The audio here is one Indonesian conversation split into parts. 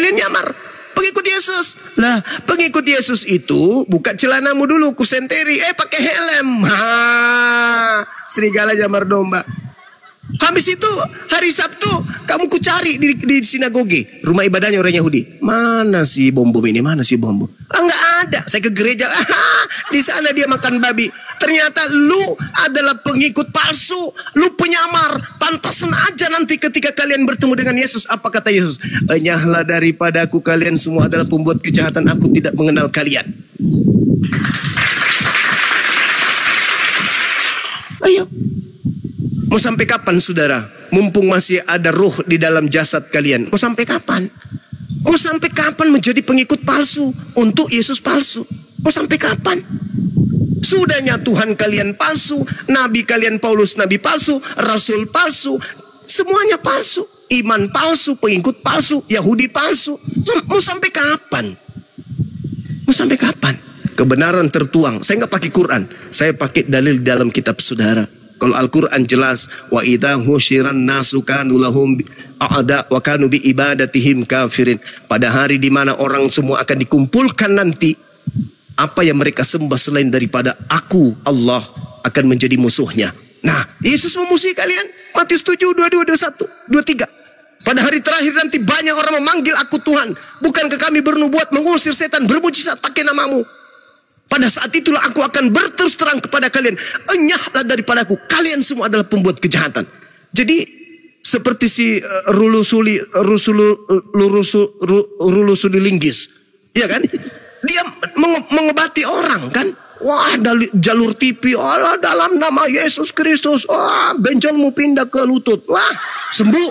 Kalian nyamar pengikut Yesus. Lah, pengikut Yesus itu buka celanamu dulu, kusenteri, pakai helm. Serigala jamar domba. Habis itu hari Sabtu kamu kucari di sinagoge, rumah ibadahnya orang Yahudi. Mana si bom-bom ini? Mana si bom-bom? Enggak ada. Saya ke gereja. Di sana dia makan babi. Ternyata lu adalah pengikut palsu, lu penyamar. Pantasan aja nanti ketika kalian bertemu dengan Yesus. Apa kata Yesus? Enyahlah daripadaku, kalian semua adalah pembuat kejahatan. Aku tidak mengenal kalian. Ayo. Mau sampai kapan saudara? Mumpung masih ada ruh di dalam jasad kalian. Mau sampai kapan? Mau sampai kapan menjadi pengikut palsu untuk Yesus palsu? Mau sampai kapan? Sudahnya Tuhan kalian palsu, nabi kalian Paulus nabi palsu, rasul palsu, semuanya palsu. Iman palsu, pengikut palsu, Yahudi palsu. Mau sampai kapan? Mau sampai kapan? Kebenaran tertuang. Saya nggak pakai Quran, saya pakai dalil dalam kitab saudara. Kalau Al-Quran jelas, wa idza husyiran nasu kanu lahum a'da wa kanu bi ibadatihim kafirin. Pada hari di mana orang semua akan dikumpulkan nanti, apa yang mereka sembah selain daripada aku, Allah, akan menjadi musuhnya. Nah, Yesus memusuhi kalian. Matius 7, 22, 21, 23. Pada hari terakhir nanti banyak orang memanggil aku Tuhan. Bukankah kami bernubuat mengusir setan, bermujizat pakai namamu? Pada saat itulah aku akan berterus terang kepada kalian. Enyahlah daripadaku, kalian semua adalah pembuat kejahatan. Jadi seperti si Rulusuli Linggis, ya kan? Dia mengobati orang kan? Wah, dari jalur TV, dalam nama Yesus Kristus, benjolmu pindah ke lutut, wah sembuh.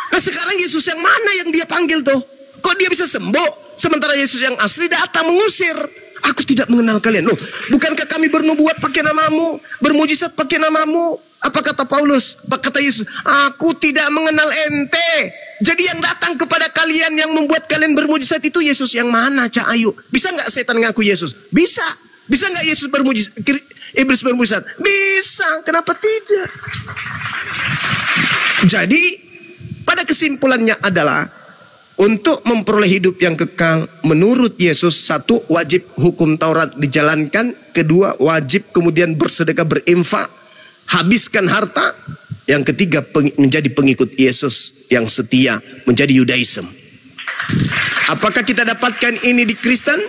Nah sekarang Yesus yang mana yang dia panggil tuh? Kok dia bisa sembuh? Sementara Yesus yang asli datang mengusir. Aku tidak mengenal kalian. Loh, bukankah kami bernubuat pakai namamu, bermujizat pakai namamu? Apa kata Paulus? Apa kata Yesus? Aku tidak mengenal ente. Jadi yang datang kepada kalian yang membuat kalian bermujizat itu Yesus yang mana, Cak Ayu? Bisa nggak setan ngaku Yesus? Bisa. Bisa nggak Yesus bermujizat? Iblis bermujizat? Bisa. Kenapa tidak? Jadi pada kesimpulannya adalah untuk memperoleh hidup yang kekal menurut Yesus, satu, wajib hukum Taurat dijalankan. Kedua, wajib kemudian bersedekah, berinfak, habiskan harta. Yang ketiga, menjadi pengikut Yesus yang setia, menjadi Yudaism. Apakah kita dapatkan ini di Kristen?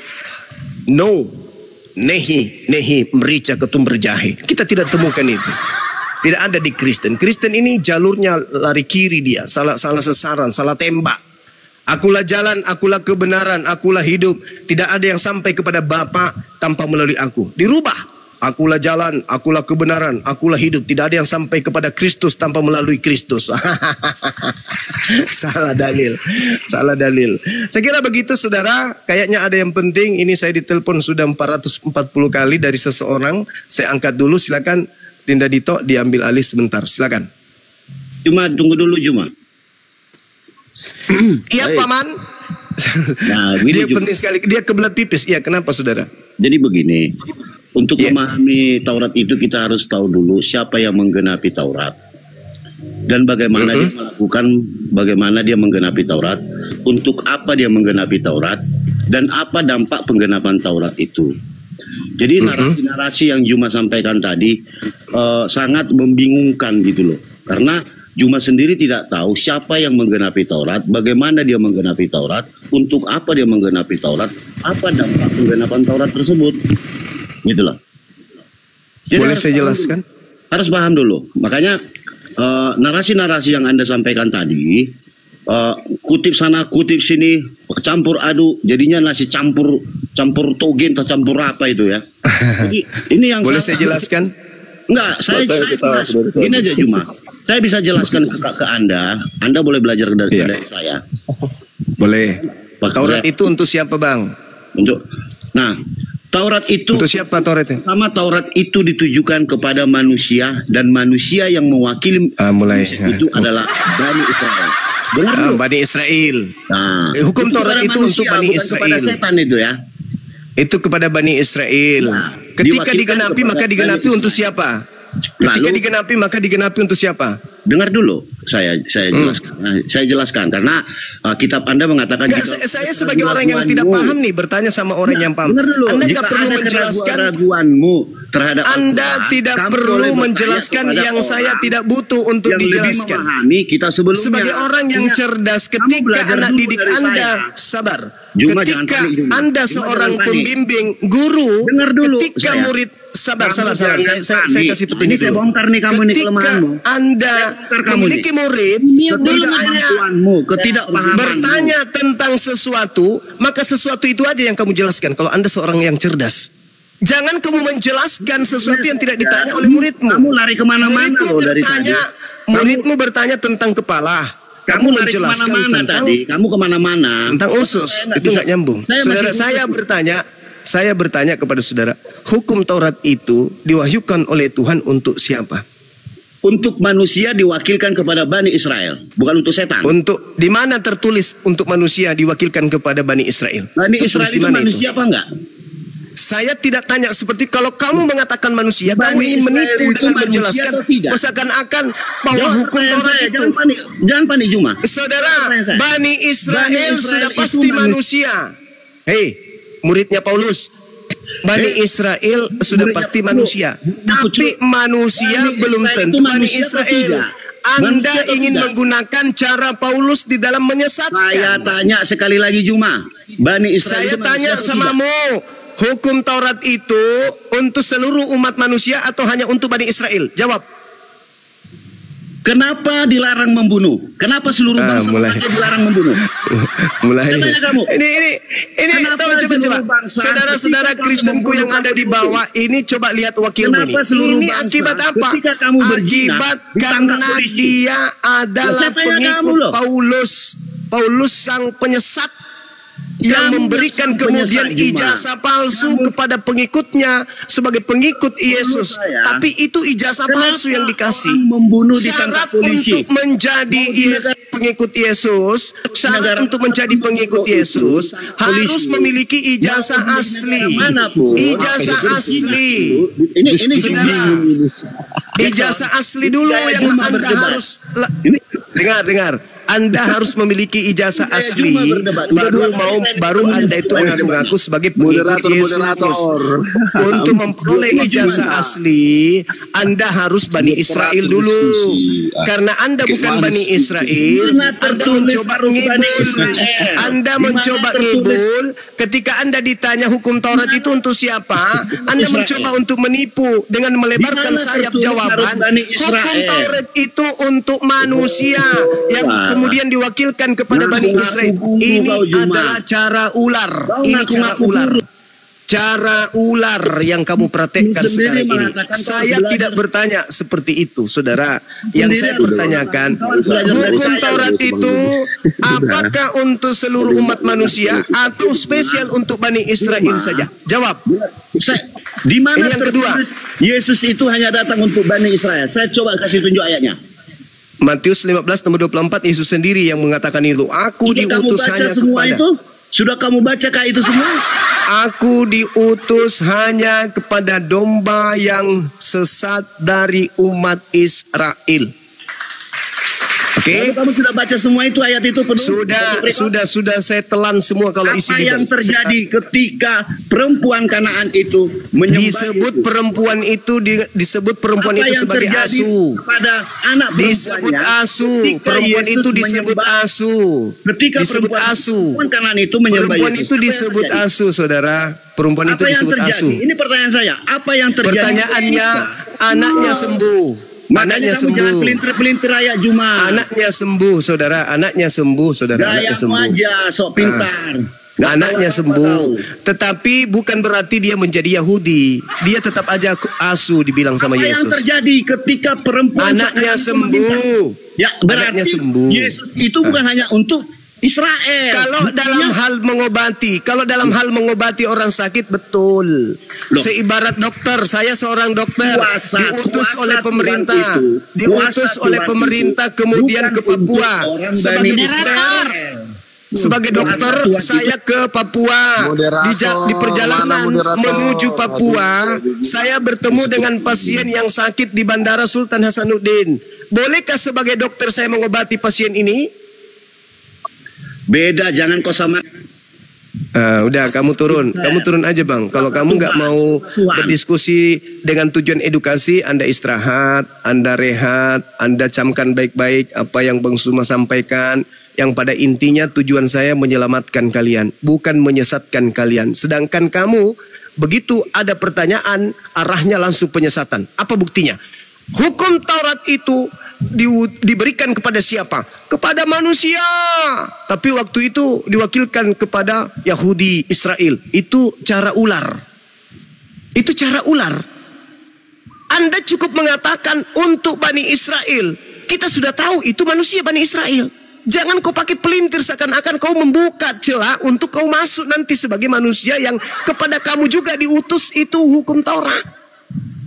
No. Nehi merica ketumbar jahe. Kita tidak temukan itu. Tidak ada di Kristen. Kristen ini jalurnya lari kiri dia, salah sasaran, salah tembak. Akulah jalan, akulah kebenaran, akulah hidup. Tidak ada yang sampai kepada Bapa tanpa melalui aku. Dirubah. Akulah jalan, akulah kebenaran, akulah hidup. Tidak ada yang sampai kepada Kristus tanpa melalui Kristus. Salah dalil. Salah dalil. Saya kira begitu saudara. Kayaknya ada yang penting. Ini saya ditelepon sudah 440 kali dari seseorang. Saya angkat dulu, silakan Dinda Dito diambil alih sebentar. Silakan. Cuma tunggu dulu Juma. Iya Paman. Nah, dia penting sekali. Dia kebelat pipis. Iya, kenapa saudara? Jadi begini, untuk memahami Taurat itu kita harus tahu dulu siapa yang menggenapi Taurat dan bagaimana dia melakukan, bagaimana dia menggenapi Taurat, untuk apa dia menggenapi Taurat, dan apa dampak penggenapan Taurat itu. Jadi narasi-narasi yang Juma sampaikan tadi sangat membingungkan gitu loh, karena Juma sendiri tidak tahu siapa yang menggenapi Taurat, bagaimana dia menggenapi Taurat, untuk apa dia menggenapi Taurat, apa dampak penggenapan Taurat tersebut. Gitu loh. Jadi boleh saya jelaskan? Harus paham dulu. Makanya narasi-narasi yang Anda sampaikan tadi, kutip sana, kutip sini, campur aduk, jadinya nasi campur togen atau campur apa itu ya. Jadi ini yang boleh saya jelaskan? Enggak, saya gini aja Juma. Saya bisa jelaskan ke Anda boleh belajar dari saya. Boleh. Taurat itu untuk siapa Bang? Taurat itu untuk siapa Taurat itu? Sama Taurat itu ditujukan kepada manusia, dan manusia yang mewakili itu adalah Bani Israel. Dengar dulu. Bani Israel. Nah, hukum Taurat itu untuk Bani Israel. Kepada setan itu ya. Itu kepada Bani Israel. Nah, ketika digenapi maka digenapi untuk siapa? Ketika digenapi maka digenapi untuk siapa? Dengar dulu, saya jelaskan. Saya jelaskan karena kitab Anda mengatakan. Saya sebagai orang yang tidak paham nih bertanya sama orang yang paham. Anda tidak perlu menjelaskan. Keraguanmu terhadap Anda tidak perlu menjelaskan yang saya tidak butuh untuk dijelaskan. Kita sebagai orang yang cerdas, ketika anak didik Anda sabar. Ketika Anda seorang pembimbing, guru, ketika murid sabar. Saya kasih petunjuk dulu. Ketika Anda memiliki murid bertanya tentang sesuatu, maka sesuatu itu aja yang kamu jelaskan. Kalau Anda seorang yang cerdas, jangan kamu menjelaskan sesuatu yang tidak ditanya oleh muridmu. Kamu lari kemana-mana loh dari tadi. Muridmu bertanya tentang kepala. Kamu menjelaskan tentang kamu kemana-mana tentang usus. Itu nggak nyambung. Saudara, saya bertanya kepada saudara, hukum Taurat itu diwahyukan oleh Tuhan untuk siapa? Untuk manusia diwakilkan kepada Bani Israel, bukan untuk setan. Untuk di mana tertulis untuk manusia diwakilkan kepada Bani Israel? Bani Israel itu manusia apa enggak? Saya tidak tanya seperti kalau kamu mengatakan manusia, kamu ingin menipu dengan menjelaskan seakan-akan bahwa hukum Taurat itu. Jangan panik Juma. Saudara, Bani Israel sudah pasti manusia. Hei, muridnya Paulus, Bani Israel sudah pasti manusia. Tapi manusia belum tentu Bani Israel. Anda ingin menggunakan cara Paulus di dalam menyesatkan. Saya tanya sekali lagi Juma, Bani Israel. Saya tanya samamu, hukum Taurat itu untuk seluruh umat manusia atau hanya untuk Bani Israel? Jawab. Kenapa dilarang membunuh? Kenapa seluruh bangsa dilarang membunuh? Ini coba. Saudara-saudara Kristenku yang ada di bawah ini, coba lihat wakilmu nih. Ini akibat apa? Akibat karena dia adalah pengikut Paulus. Paulus sang penyesat yang memberikan kemudian ijazah palsu kepada pengikutnya sebagai pengikut Yesus. Tapi itu ijazah palsu yang dikasih. Syarat untuk menjadi pengikut Yesus, syarat untuk menjadi pengikut Yesus harus memiliki ijazah asli. Ijazah asli. Ijazah asli dulu yang Anda harus dengar. Anda harus memiliki ijazah asli, baru Anda itu mengaku-ngaku sebagai pengikut Yesus. Untuk memperoleh ijazah asli, Anda harus Bani Israel dulu. Karena Anda bukan Bani Israel, Anda mencoba ngibul. Anda mencoba ngibul. Ketika Anda ditanya hukum Taurat itu untuk siapa, Anda mencoba untuk menipu dengan melebarkan sayap jawaban. Hukum Taurat itu untuk manusia yang kemudian diwakilkan kepada Bani Israel. Ini adalah cara ular. Ini cara ular. Cara ular yang kamu praktekkan sekarang ini. Saya tidak bertanya seperti itu, saudara. Yang saya pertanyakan, hukum Taurat itu apakah untuk seluruh umat manusia atau spesial untuk Bani Israel saja? Jawab. Di mana yang kedua, Yesus itu hanya datang untuk Bani Israel? Saya coba kasih tunjuk ayatnya. Matius 15 nomor 24, Yesus sendiri yang mengatakan itu. Aku diutus hanya kepada. Sudah kamu bacakan itu semua? Aku diutus hanya kepada domba yang sesat dari umat Israel. Oke? Kamu sudah baca semua itu, ayat itu penuh? Sudah saya telan semua kalau isi. Apa yang terjadi ketika perempuan Kanaan itu disebut perempuan itu sebagai asu. Pada anak disebut asu. Perempuan itu disebut asu. Ketika disebut asu. Kanaan itu menyembah perempuan itu disebut asu, saudara. Perempuan itu disebut asu. Ini pertanyaan saya. Apa yang terjadi? Pertanyaannya, anaknya sembuh. Anaknya sembuh. Pelintir ayat Juma. Anaknya sembuh, saudara. Anaknya sembuh, saudara. Anaknya sembuh. Aja, sok pintar. Anaknya sembuh. Tetapi bukan berarti dia menjadi Yahudi. Dia tetap aja asu dibilang sama Yesus. Apa yang terjadi ketika perempuan anaknya sembuh? Ya, berarti anaknya sembuh. Yesus itu bukan hanya untuk Israel. Kalau dalam hal mengobati orang sakit, betul. Seibarat dokter, saya seorang dokter diutus oleh pemerintah, kemudian ke Papua sebagai dokter. Sebagai dokter, saya ke Papua. Di perjalanan menuju Papua, saya bertemu dengan pasien yang sakit di Bandara Sultan Hasanuddin. Bolehkah sebagai dokter saya mengobati pasien ini? Beda, jangan kau sama. Udah, kamu turun aja bang. Kalau kamu nggak mau berdiskusi dengan tujuan edukasi, Anda istirahat, Anda rehat, Anda camkan baik-baik apa yang Bang Suma sampaikan. Yang pada intinya tujuan saya menyelamatkan kalian, bukan menyesatkan kalian. Sedangkan kamu, begitu ada pertanyaan, arahnya langsung penyesatan. Apa buktinya? Hukum Taurat itu diberikan kepada siapa? Kepada manusia. Tapi waktu itu diwakilkan kepada Yahudi, Israel. Itu cara ular. Itu cara ular. Anda cukup mengatakan untuk Bani Israel. Kita sudah tahu itu manusia Bani Israel. Jangan kau pakai pelintir seakan-akan kau membuka celah untuk kau masuk nanti sebagai manusia yang kepada kamu juga diutus itu hukum Taurat.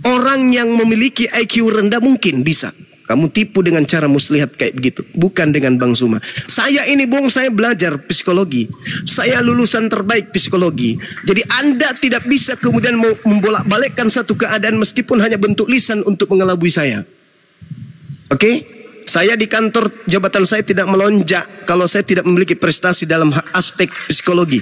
Orang yang memiliki IQ rendah mungkin bisa. Kamu tipu dengan cara muslihat kayak begitu. Bukan dengan Bang Suma. Saya ini Bung, saya belajar psikologi. Saya lulusan terbaik psikologi. Jadi Anda tidak bisa kemudian membolak-balikkan satu keadaan meskipun hanya bentuk lisan untuk mengelabui saya. Oke? Saya di kantor jabatan saya tidak melonjak kalau saya tidak memiliki prestasi dalam aspek psikologi.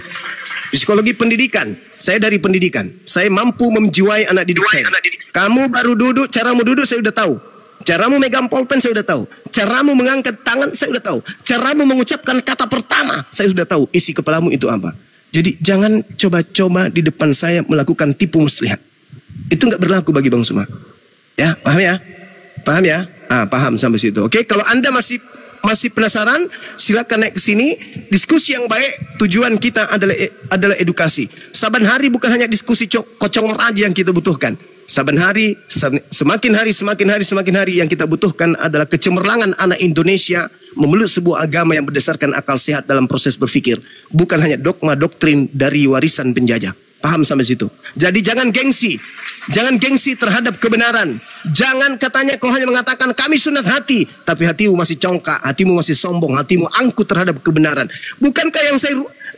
Psikologi pendidikan. Saya dari pendidikan. Saya mampu menjiwai anak didik saya. Kamu baru duduk, caramu duduk saya udah tahu. Caramu megang pulpen saya udah tahu. Caramu mengangkat tangan saya udah tahu. Caramu mengucapkan kata pertama saya sudah tahu. Isi kepalamu itu apa. Jadi jangan coba-coba di depan saya melakukan tipu muslihat. Itu nggak berlaku bagi Bang Suma. Ya, paham ya? Paham ya? Paham sampai situ. Oke, kalau Anda masih penasaran, silakan naik ke sini. Diskusi yang baik, tujuan kita adalah edukasi. Saban hari bukan hanya diskusi kocong aja yang kita butuhkan. Saban hari, semakin hari yang kita butuhkan adalah kecemerlangan anak Indonesia memeluk sebuah agama yang berdasarkan akal sehat dalam proses berpikir. Bukan hanya dogma doktrin dari warisan penjajah. Paham sampai situ? Jadi jangan gengsi. Jangan gengsi terhadap kebenaran. Jangan katanya kau hanya mengatakan kami sunat hati. Tapi hatimu masih congkak, hatimu masih sombong, hatimu angkuh terhadap kebenaran. Bukankah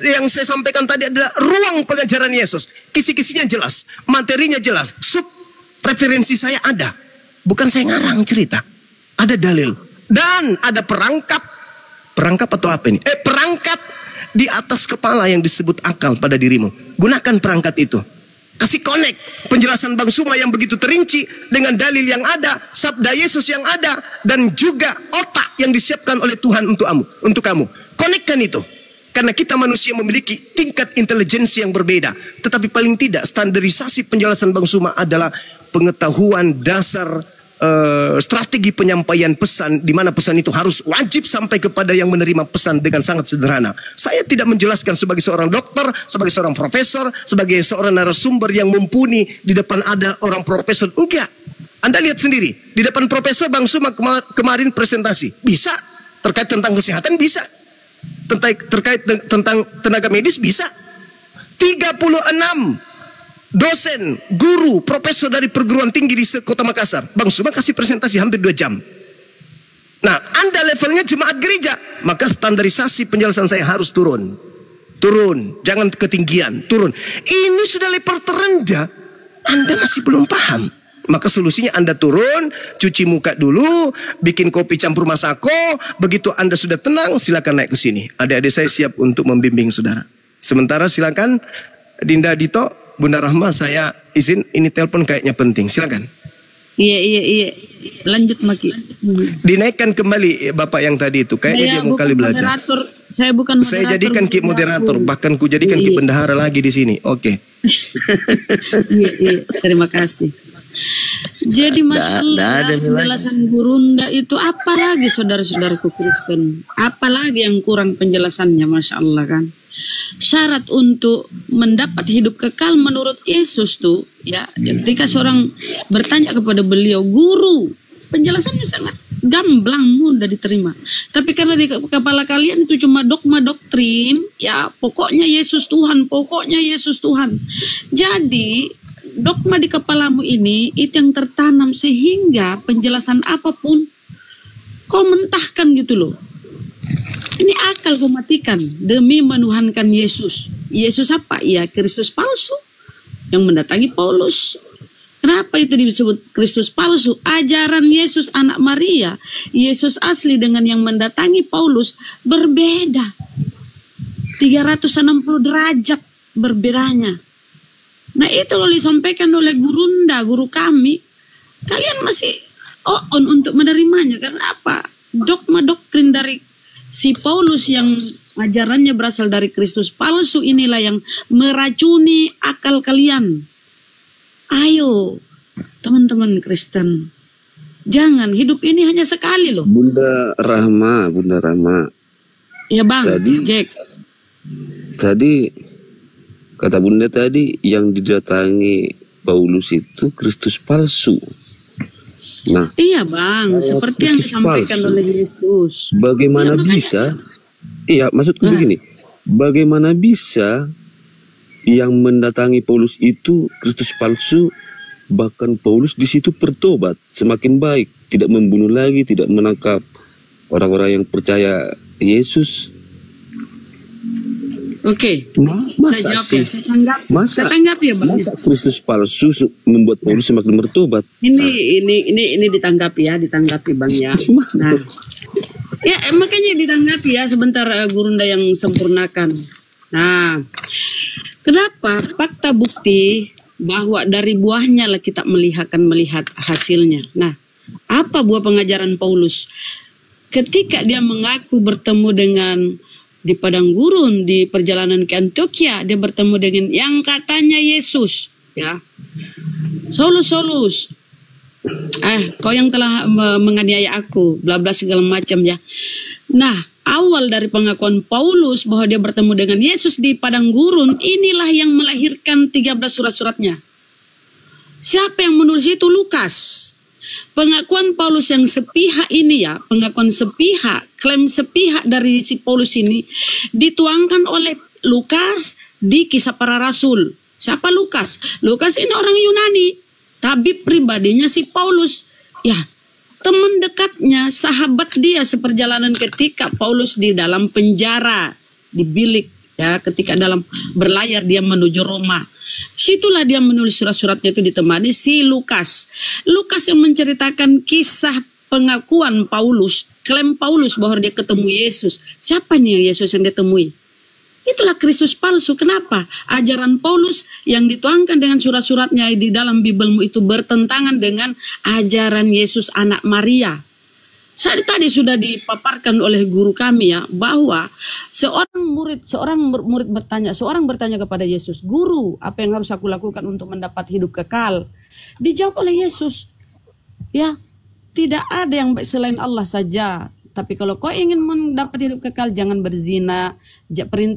yang saya sampaikan tadi adalah ruang pengajaran Yesus. Kisi-kisinya jelas, materinya jelas. Referensi saya ada. Bukan saya ngarang cerita. Ada dalil. Dan ada perangkap. Perangkap atau apa ini? Perangkat di atas kepala yang disebut akal pada dirimu. Gunakan perangkat itu. Kasih connect penjelasan Bang Suma yang begitu terinci dengan dalil yang ada, sabda Yesus yang ada, dan juga otak yang disiapkan oleh Tuhan untuk kamu. Connectkan itu. Karena kita manusia memiliki tingkat intelijensi yang berbeda. Tetapi paling tidak standarisasi penjelasan Bang Suma adalah pengetahuan dasar strategi penyampaian pesan, di mana pesan itu harus wajib sampai kepada yang menerima pesan dengan sangat sederhana. Saya tidak menjelaskan sebagai seorang dokter, sebagai seorang profesor, sebagai seorang narasumber yang mumpuni di depan ada orang profesor. Enggak. Anda lihat sendiri, di depan profesor Bang Suma kemarin presentasi. Bisa. Terkait tentang kesehatan bisa. Terkait tentang tenaga medis bisa. 36 dosen, guru, profesor dari perguruan tinggi di Kota Makassar. Bang Suma kasih presentasi hampir 2 jam. Nah, Anda levelnya jemaat gereja, maka standarisasi penjelasan saya harus turun. Turun, jangan ketinggian, turun. Ini sudah level terendah, Anda masih belum paham. Maka solusinya Anda turun, cuci muka dulu, bikin kopi campur masako. Begitu Anda sudah tenang, silakan naik ke sini. Adik-adik saya siap untuk membimbing saudara. Sementara silakan Dinda Dito, Bunda Rahma, saya izin, ini telepon kayaknya penting. Silakan. Iya. Lanjut Maki. Dinaikkan kembali Bapak yang tadi itu. Kayaknya dia mau kali belajar. Saya bukan moderator. Saya jadikan Ki moderator, bahkan ku jadikan Ki bendahara lagi di sini. Oke. Iya. Terima kasih. Jadi Masya Allah, penjelasan Gurunda itu apalagi saudara-saudaraku Kristen, apalagi yang kurang penjelasannya, Masya Allah kan. Syarat untuk mendapat hidup kekal menurut Yesus tuh ya, ketika seorang bertanya kepada beliau, guru, penjelasannya sangat gamblang, mudah diterima. Tapi karena di kepala kalian itu cuma dogma doktrin, ya pokoknya Yesus Tuhan, pokoknya Yesus Tuhan. Jadi dogma di kepalamu ini itu yang tertanam sehingga penjelasan apapun kau mentahkan gitu loh. Ini akal kau matikan demi menuhankan Yesus. Yesus apa? Ya Kristus palsu yang mendatangi Paulus. Kenapa itu disebut Kristus palsu? Ajaran Yesus anak Maria, Yesus asli dengan yang mendatangi Paulus berbeda. 360 derajat berbedanya. Nah itu kalau disampaikan oleh gurunda, guru kami, kalian masih on untuk menerimanya. Karena apa? Dogma doktrin dari si Paulus yang ajarannya berasal dari Kristus palsu inilah yang meracuni akal kalian. Ayo teman-teman Kristen, jangan, hidup ini hanya sekali loh. Bunda Rahma. Ya bang, Jack. Tadi kata Bunda tadi yang didatangi Paulus itu Kristus palsu. Nah, iya bang, seperti yang disampaikan oleh Yesus. Bagaimana bisa? Iya, maksudku begini. Bagaimana bisa yang mendatangi Paulus itu Kristus palsu, bahkan Paulus di situ bertobat, semakin baik, tidak membunuh lagi, tidak menangkap orang-orang yang percaya Yesus. Oke, Masa sih? Saya tanggap ya bang. Masa Kristus palsu membuat Paulus semakin bertobat? Ini ditanggapi bang ya. Nah, ya makanya ditanggapi ya sebentar gurunda yang sempurnakan. Nah, kenapa? Fakta bukti bahwa dari buahnya lah kita melihat hasilnya. Nah, apa buah pengajaran Paulus? Ketika dia mengaku bertemu dengan di padang gurun, di perjalanan ke Antioquia, dia bertemu dengan yang katanya Yesus, ya. Saulus, kau yang telah menganiaya aku, bla bla segala macam ya. Nah, awal dari pengakuan Paulus bahwa dia bertemu dengan Yesus di padang gurun, inilah yang melahirkan 13 surat-suratnya. Siapa yang menulis itu? Lukas. Pengakuan Paulus yang sepihak ini ya, pengakuan sepihak, klaim sepihak dari si Paulus ini dituangkan oleh Lukas di Kisah Para Rasul. Siapa Lukas? Lukas ini orang Yunani, tabib pribadinya si Paulus. Ya, teman dekatnya, sahabat dia seperjalanan ketika Paulus di dalam penjara, di bilik, ya, ketika dalam berlayar dia menuju Roma. Situlah dia menulis surat-suratnya itu ditemani si Lukas. Lukas yang menceritakan kisah pengakuan Paulus, klaim Paulus bahwa dia ketemu Yesus. Siapa nih yang Yesus yang dia temui? Itulah Kristus palsu. Kenapa? Ajaran Paulus yang dituangkan dengan surat-suratnya di dalam Bibelmu itu bertentangan dengan ajaran Yesus anak Maria. Tadi sudah dipaparkan oleh guru kami ya, bahwa seorang murid bertanya kepada Yesus, "Guru, apa yang harus aku lakukan untuk mendapat hidup kekal?" Dijawab oleh Yesus, ya, tidak ada yang baik selain Allah saja. Tapi kalau kau ingin mendapat hidup kekal, jangan berzina,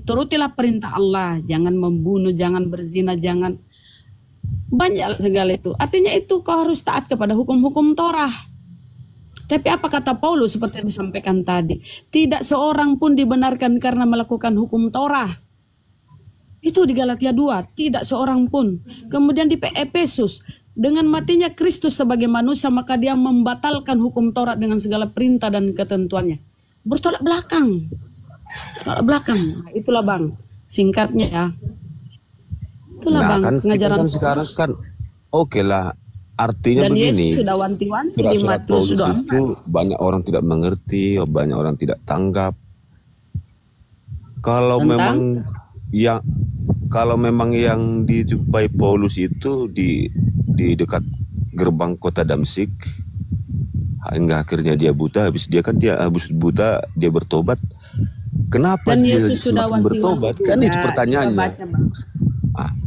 turutilah perintah Allah, jangan membunuh, jangan berzina, jangan banyak segala itu. Artinya itu kau harus taat kepada hukum-hukum Torah. Tapi apa kata Paulus seperti yang disampaikan tadi? Tidak seorang pun dibenarkan karena melakukan hukum Torah. Itu di Galatia 2, tidak seorang pun. Kemudian di Efesus, dengan matinya Kristus sebagai manusia, maka dia membatalkan hukum Taurat dengan segala perintah dan ketentuannya. Bertolak belakang. Tolak belakang. Nah, itulah bang, singkatnya ya. Itulah bang, kan pengajaran kan sekarang kan oke lah. Artinya dan begini, Yesus sudah wanti-wanti di surat-surat Matius Paulus sudah itu banyak orang tidak mengerti, banyak orang tidak tanggap. Kalau memang yang dijumpai Paulus itu di dekat gerbang kota Damsyik, hingga akhirnya dia buta, habis buta dia bertobat. Kenapa dan dia Yesus sudah semakin bertobat? Kan itu pertanyaannya.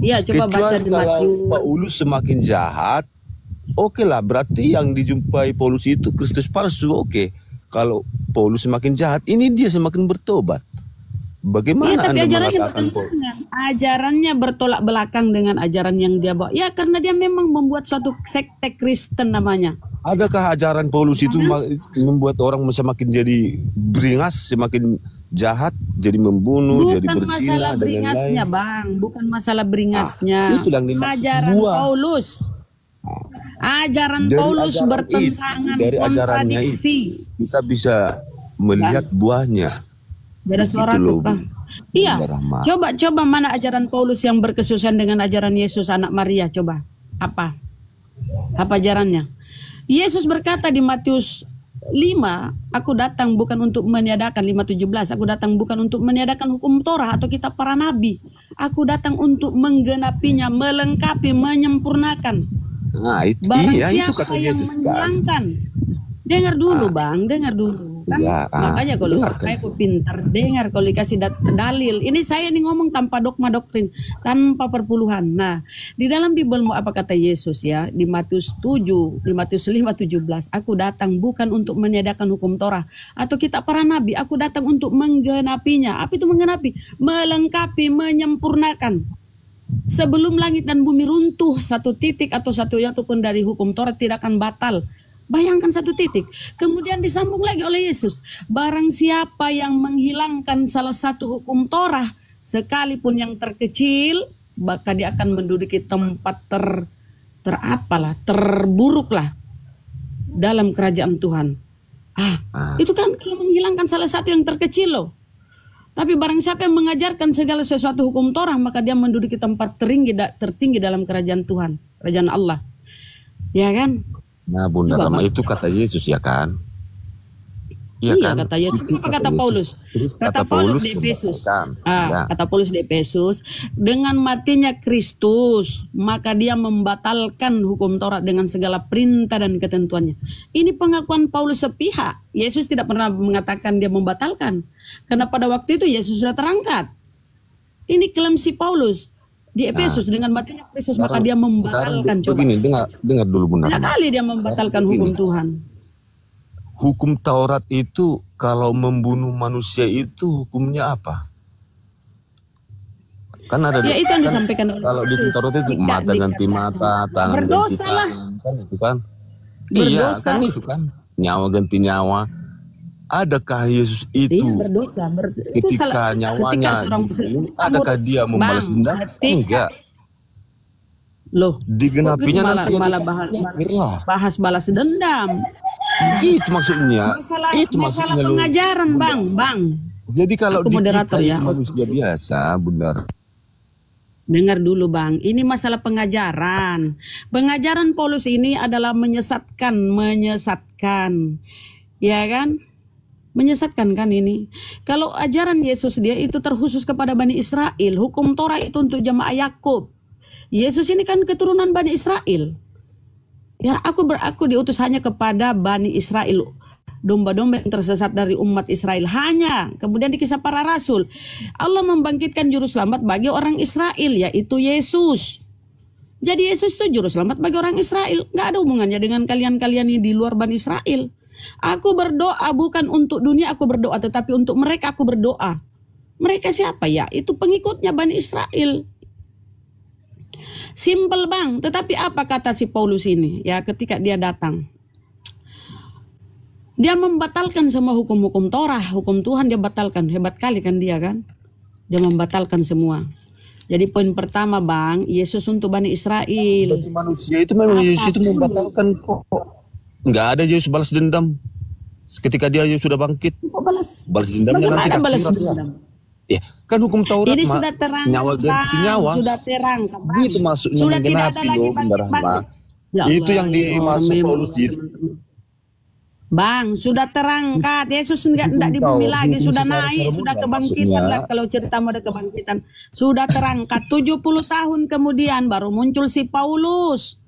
Iya, coba baca di kalau Matius. Paulus semakin jahat, oke lah, berarti yang dijumpai Paulus itu Kristus palsu. Oke, kalau Paulus semakin jahat, ini dia semakin bertobat. Bagaimana tapi Anda mengatakan ajarannya bertolak belakang dengan ajaran yang dia bawa? Ya karena dia memang membuat suatu sekte Kristen namanya. Adakah ajaran Paulus itu membuat orang semakin jadi beringas, semakin jahat, jadi membunuh, jadi berzina dan lain-lain? Bang, bukan masalah beringasnya. Itu yang dimaksud ajaran Paulus. Ajaran dari Paulus ajaran bertentangan, dari ajarannya kontradiksi. itu, kita bisa melihat buahnya. Beda suara Gitu loh, Pak. Iya. Bunda Rahma. Coba mana ajaran Paulus yang berkesusian dengan ajaran Yesus anak Maria, coba. Apa ajarannya? Yesus berkata di Matius 5, aku datang bukan untuk meniadakan, 5:17, aku datang bukan untuk meniadakan hukum Torah atau kitab para nabi. Aku datang untuk menggenapinya, melengkapi, menyempurnakan. Nah, Barang itu siapa kata yang Yesus kan. menghilangkan. Dengar dulu Bang, dengar dulu. Kan? Ya, Makanya kalau dengarkan. saya kok pintar, dengar kalau dikasih dalil. Ini saya nih ngomong tanpa dogma doktrin, tanpa perpuluhan. Nah, di dalam Bible mau apa kata Yesus ya? Di Matius 5:17, aku datang bukan untuk meniadakan hukum Torah atau kitab para nabi, aku datang untuk menggenapinya. Apa itu menggenapi? Melengkapi, menyempurnakan. Sebelum langit dan bumi runtuh, satu titik atau satu pun dari hukum Torah tidak akan batal. Bayangkan satu titik. Kemudian disambung lagi oleh Yesus. Barang siapa yang menghilangkan salah satu hukum Torah, sekalipun yang terkecil, maka dia akan menduduki tempat terburuklah dalam kerajaan Tuhan. Itu kan kalau menghilangkan salah satu yang terkecil loh. Tapi barang siapa yang mengajarkan segala sesuatu hukum Torah, maka dia menduduki tempat tertinggi dalam kerajaan Tuhan, kerajaan Allah. Ya kan? Nah, Bunda Coba, Rahma, Bang. itu kata Yesus ya kan? Iya, kan? kata Yesus. Itu Apa kata Yesus. Paulus? Terus Kata Paulus di coba Efesus. kan? Ya. Kata Paulus di Efesus, dengan matinya Kristus, maka dia membatalkan hukum Taurat dengan segala perintah dan ketentuannya. Ini pengakuan Paulus sepihak. Yesus tidak pernah mengatakan dia membatalkan. Karena pada waktu itu Yesus sudah terangkat. Ini klaim si Paulus di Efesus, dengan matinya Kristus maka dia membatalkan. Coba. Begini, dengar dulu Bunda Banyak Rahma. kali dia membatalkan hukum Tuhan. Hukum Taurat itu kalau membunuh manusia itu hukumnya apa? Kan ada Ya itu yang disampaikan oleh kalau di Taurat itu mata ganti mata, tangan ganti berdosa lah. tangan, kan itu kan? Iya, Berdosa. kan itu kan. Nyawa ganti nyawa. Adakah Yesus itu Iya, berdosa. Itu ketika nyawanya dibunuh, adakah dia membalas dendam? Enggak. Loh, Digenapinya nanti malah bahas balas dendam. Itu maksudnya. Itu Masalah maksudnya lu. pengajaran, Bang. Jadi kalau Aku di moderator kita ya. itu manusia biasa, benar. Dengar dulu, Bang. Ini masalah pengajaran. Pengajaran Paulus ini adalah menyesatkan. Ya kan? Menyesatkan kan ini. Kalau ajaran Yesus dia itu terkhusus kepada Bani Israel. Hukum Torah itu untuk jemaah Yakub. Yesus ini kan keturunan Bani Israel. Ya, aku diutus hanya kepada Bani Israel. Domba-domba yang tersesat dari umat Israel. Hanya. Kemudian di Kisah Para Rasul, Allah membangkitkan juru selamat bagi orang Israel, yaitu Yesus. Jadi Yesus itu juru selamat bagi orang Israel. Nggak ada hubungannya dengan kalian-kalian ini di luar Bani Israel. Aku berdoa bukan untuk dunia aku berdoa, tetapi untuk mereka aku berdoa. Mereka siapa ya? Itu pengikutnya Bani Israel. Simpel, Bang. Tetapi apa kata si Paulus ini? Ya, ketika dia datang, dia membatalkan semua hukum-hukum Torah, hukum Tuhan dia batalkan. Hebat kali kan dia kan? Dia membatalkan semua. Jadi poin pertama, Bang, Yesus untuk Bani Israel. Bagi manusia itu memang Yesus itu membatalkan kok. Enggak ada Yesus balas dendam. Ketika dia sudah bangkit, Kok balas? dendamnya nanti Bagaimana balas akhirat, ya. dendam? Ya, kan hukum Taurat Ini sudah terang, nyawa ganti nyawa. Sudah terang, Bang. Itu maksudnya Sudah tidak ada menggenapi lagi loh, Bunda Rahma. bangkit-bangkit. Ya Itu Allah, yang dimaksud memang, Paulus di teman-teman. Bang, sudah terangkat. Yesus enggak di bumi lagi, sudah naik, sudah kebangkitan lah. Kalau ceritamu ada kebangkitan, sudah terangkat. 70 tahun kemudian baru muncul si Paulus.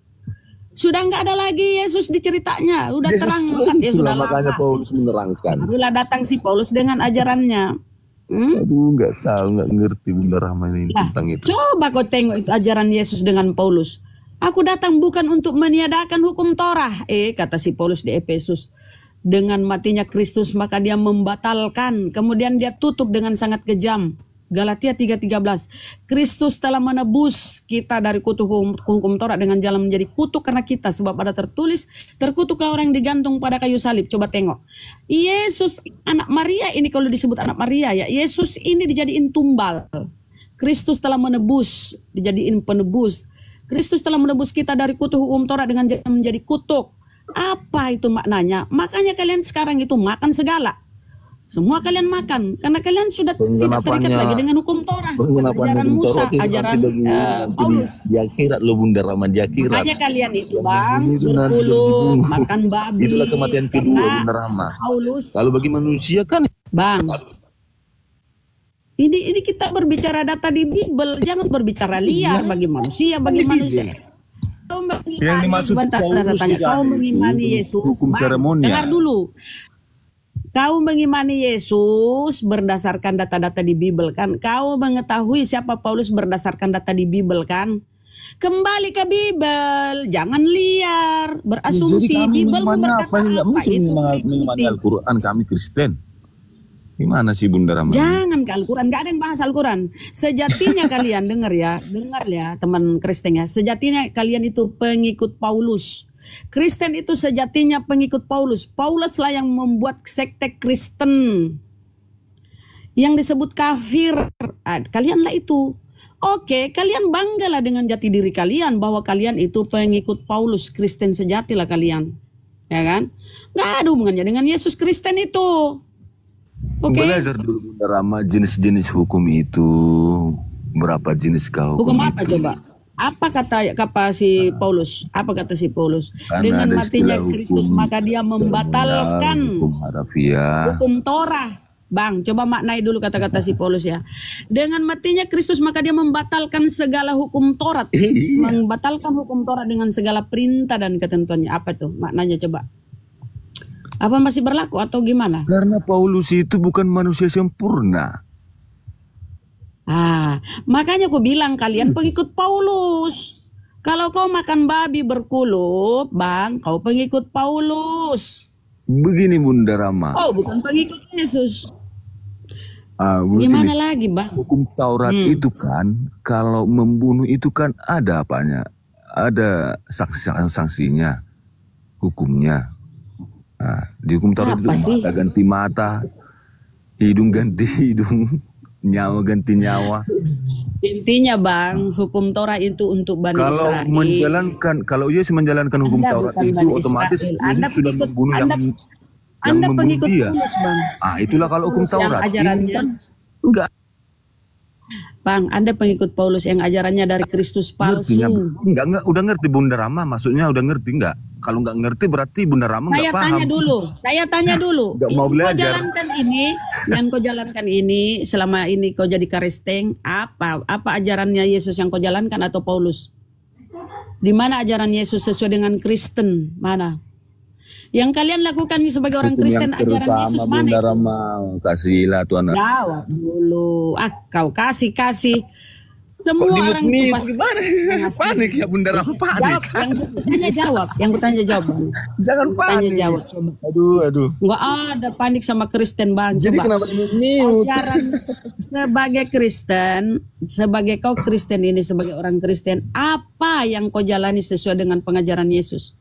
Sudah enggak ada lagi Yesus di ceritanya, udah terangkat ya sudah makanya lama. Paulus menerangkan. Barulah datang si Paulus dengan ajarannya. Aduh, nggak tahu, nggak ngerti Bunda Rahma ini Nah, tentang itu. coba kau tengok itu ajaran Yesus dengan Paulus. Aku datang bukan untuk meniadakan hukum Torah. Kata si Paulus di Efesus. Dengan matinya Kristus maka dia membatalkan. Kemudian dia tutup dengan sangat kejam. Galatia 3:13. Kristus telah menebus kita dari kutuk hukum Taurat dengan jalan menjadi kutuk karena kita. Sebab ada tertulis, terkutuklah orang yang digantung pada kayu salib. Coba tengok. Yesus anak Maria ini kalau disebut anak Maria ya. Yesus ini dijadiin tumbal. Kristus telah menebus, dijadiin penebus. Kristus telah menebus kita dari kutuk hukum Taurat dengan jalan menjadi kutuk. Apa itu maknanya? Makanya kalian sekarang itu makan segala. Semua kalian makan karena kalian sudah tidak terikat lagi dengan hukum Torah, ajaran Musa, ajaran Paulus. Di akhirat lo Bunda Rama, di akhirat. Makanya kalian itu Bang berpuluh makan babi. Itulah kematian kedua Bunda Rama. Paulus. Kalau bagi manusia kan Bang, ini kita berbicara data di Bible, jangan berbicara liar bagi manusia, bagi manusia. Kau mengimani Yesus, hukum seremonial. Dengar dulu. Kau mengimani Yesus berdasarkan data-data di Bible kan? Kau mengetahui siapa Paulus berdasarkan data di Bible kan? Kembali ke Bible, jangan liar, berasumsi. Bible berkata apa itu mengimani Al-Quran, kami Kristen. Gimana sih Bunda Rama? Jangan ke Al-Quran, gak ada yang bahas Al-Quran. Sejatinya kalian dengar ya teman Kristen ya. Sejatinya kalian itu pengikut Paulus. Kristen itu sejatinya pengikut Paulus. Paulus lah yang membuat sekte Kristen yang disebut kafir. Kalianlah itu. Oke, kalian banggalah dengan jati diri kalian bahwa kalian itu pengikut Paulus, Kristen sejati lah kalian. Ya kan? Gak ada hubungannya dengan Yesus Kristen itu. Oke. Belajar dulu Bunda Rama jenis-jenis hukum itu. Berapa jenis kau? Hukum apa coba? Apa kata si Paulus? Apa kata si Paulus? Karena dengan matinya Kristus maka dia membatalkan hukum Torah. Bang, coba maknai dulu kata-kata si Paulus ya. Dengan matinya Kristus maka dia membatalkan segala hukum Taurat. Membatalkan hukum Taurat dengan segala perintah dan ketentuannya. Apa tuh maknanya coba? Apa masih berlaku atau gimana? Karena Paulus itu bukan manusia sempurna. Makanya aku bilang kalian pengikut Paulus. Kalau kau makan babi berkulup, Bang, kau pengikut Paulus. Begini Bunda Rama. Oh, bukan pengikut Yesus. Gimana lagi, Bang? Hukum Taurat itu kan, kalau membunuh itu kan ada apanya? Ada sanksinya, hukumnya. Di hukum Taurat itu mata ganti mata, hidung ganti hidung. Nyawa ganti nyawa. Intinya Bang, hukum Torah itu untuk Bani Israel. Kalau Yesus menjalankan hukum Taurat itu otomatis Yesus sudah membunuh yang membunuh dia. Paulus, Bang. Itulah kalau hukum Taurat. Ajarannya enggak. Bang, Anda pengikut Paulus yang ajarannya dari Kristus palsu. Enggak, udah ngerti Bunda Rama, maksudnya udah ngerti enggak? Kalau enggak ngerti berarti Bunda Rama enggak paham. Saya tanya dulu. Enggak mau belajar. Yang kau jalankan ini selama ini kau jadi Kristen, apa ajarannya Yesus yang kau jalankan atau Paulus? Di mana ajaran Yesus sesuai dengan Kristen? Mana? Yang kalian lakukan sebagai orang Kristen, ajaran Yesus mana? Bunda Rama, kasihlah Tuhan. Jawab dulu. Kau kasih. Semua orang itu pasti panik ya Bunda Rama, panik. Yang bertanya jawab. Jangan panik. Jawab. Aduh. Enggak ada panik sama Kristen, Bang. Jadi kenapa mute? Ajaran sebagai Kristen, sebagai kau Kristen ini, sebagai orang Kristen, apa yang kau jalani sesuai dengan pengajaran Yesus?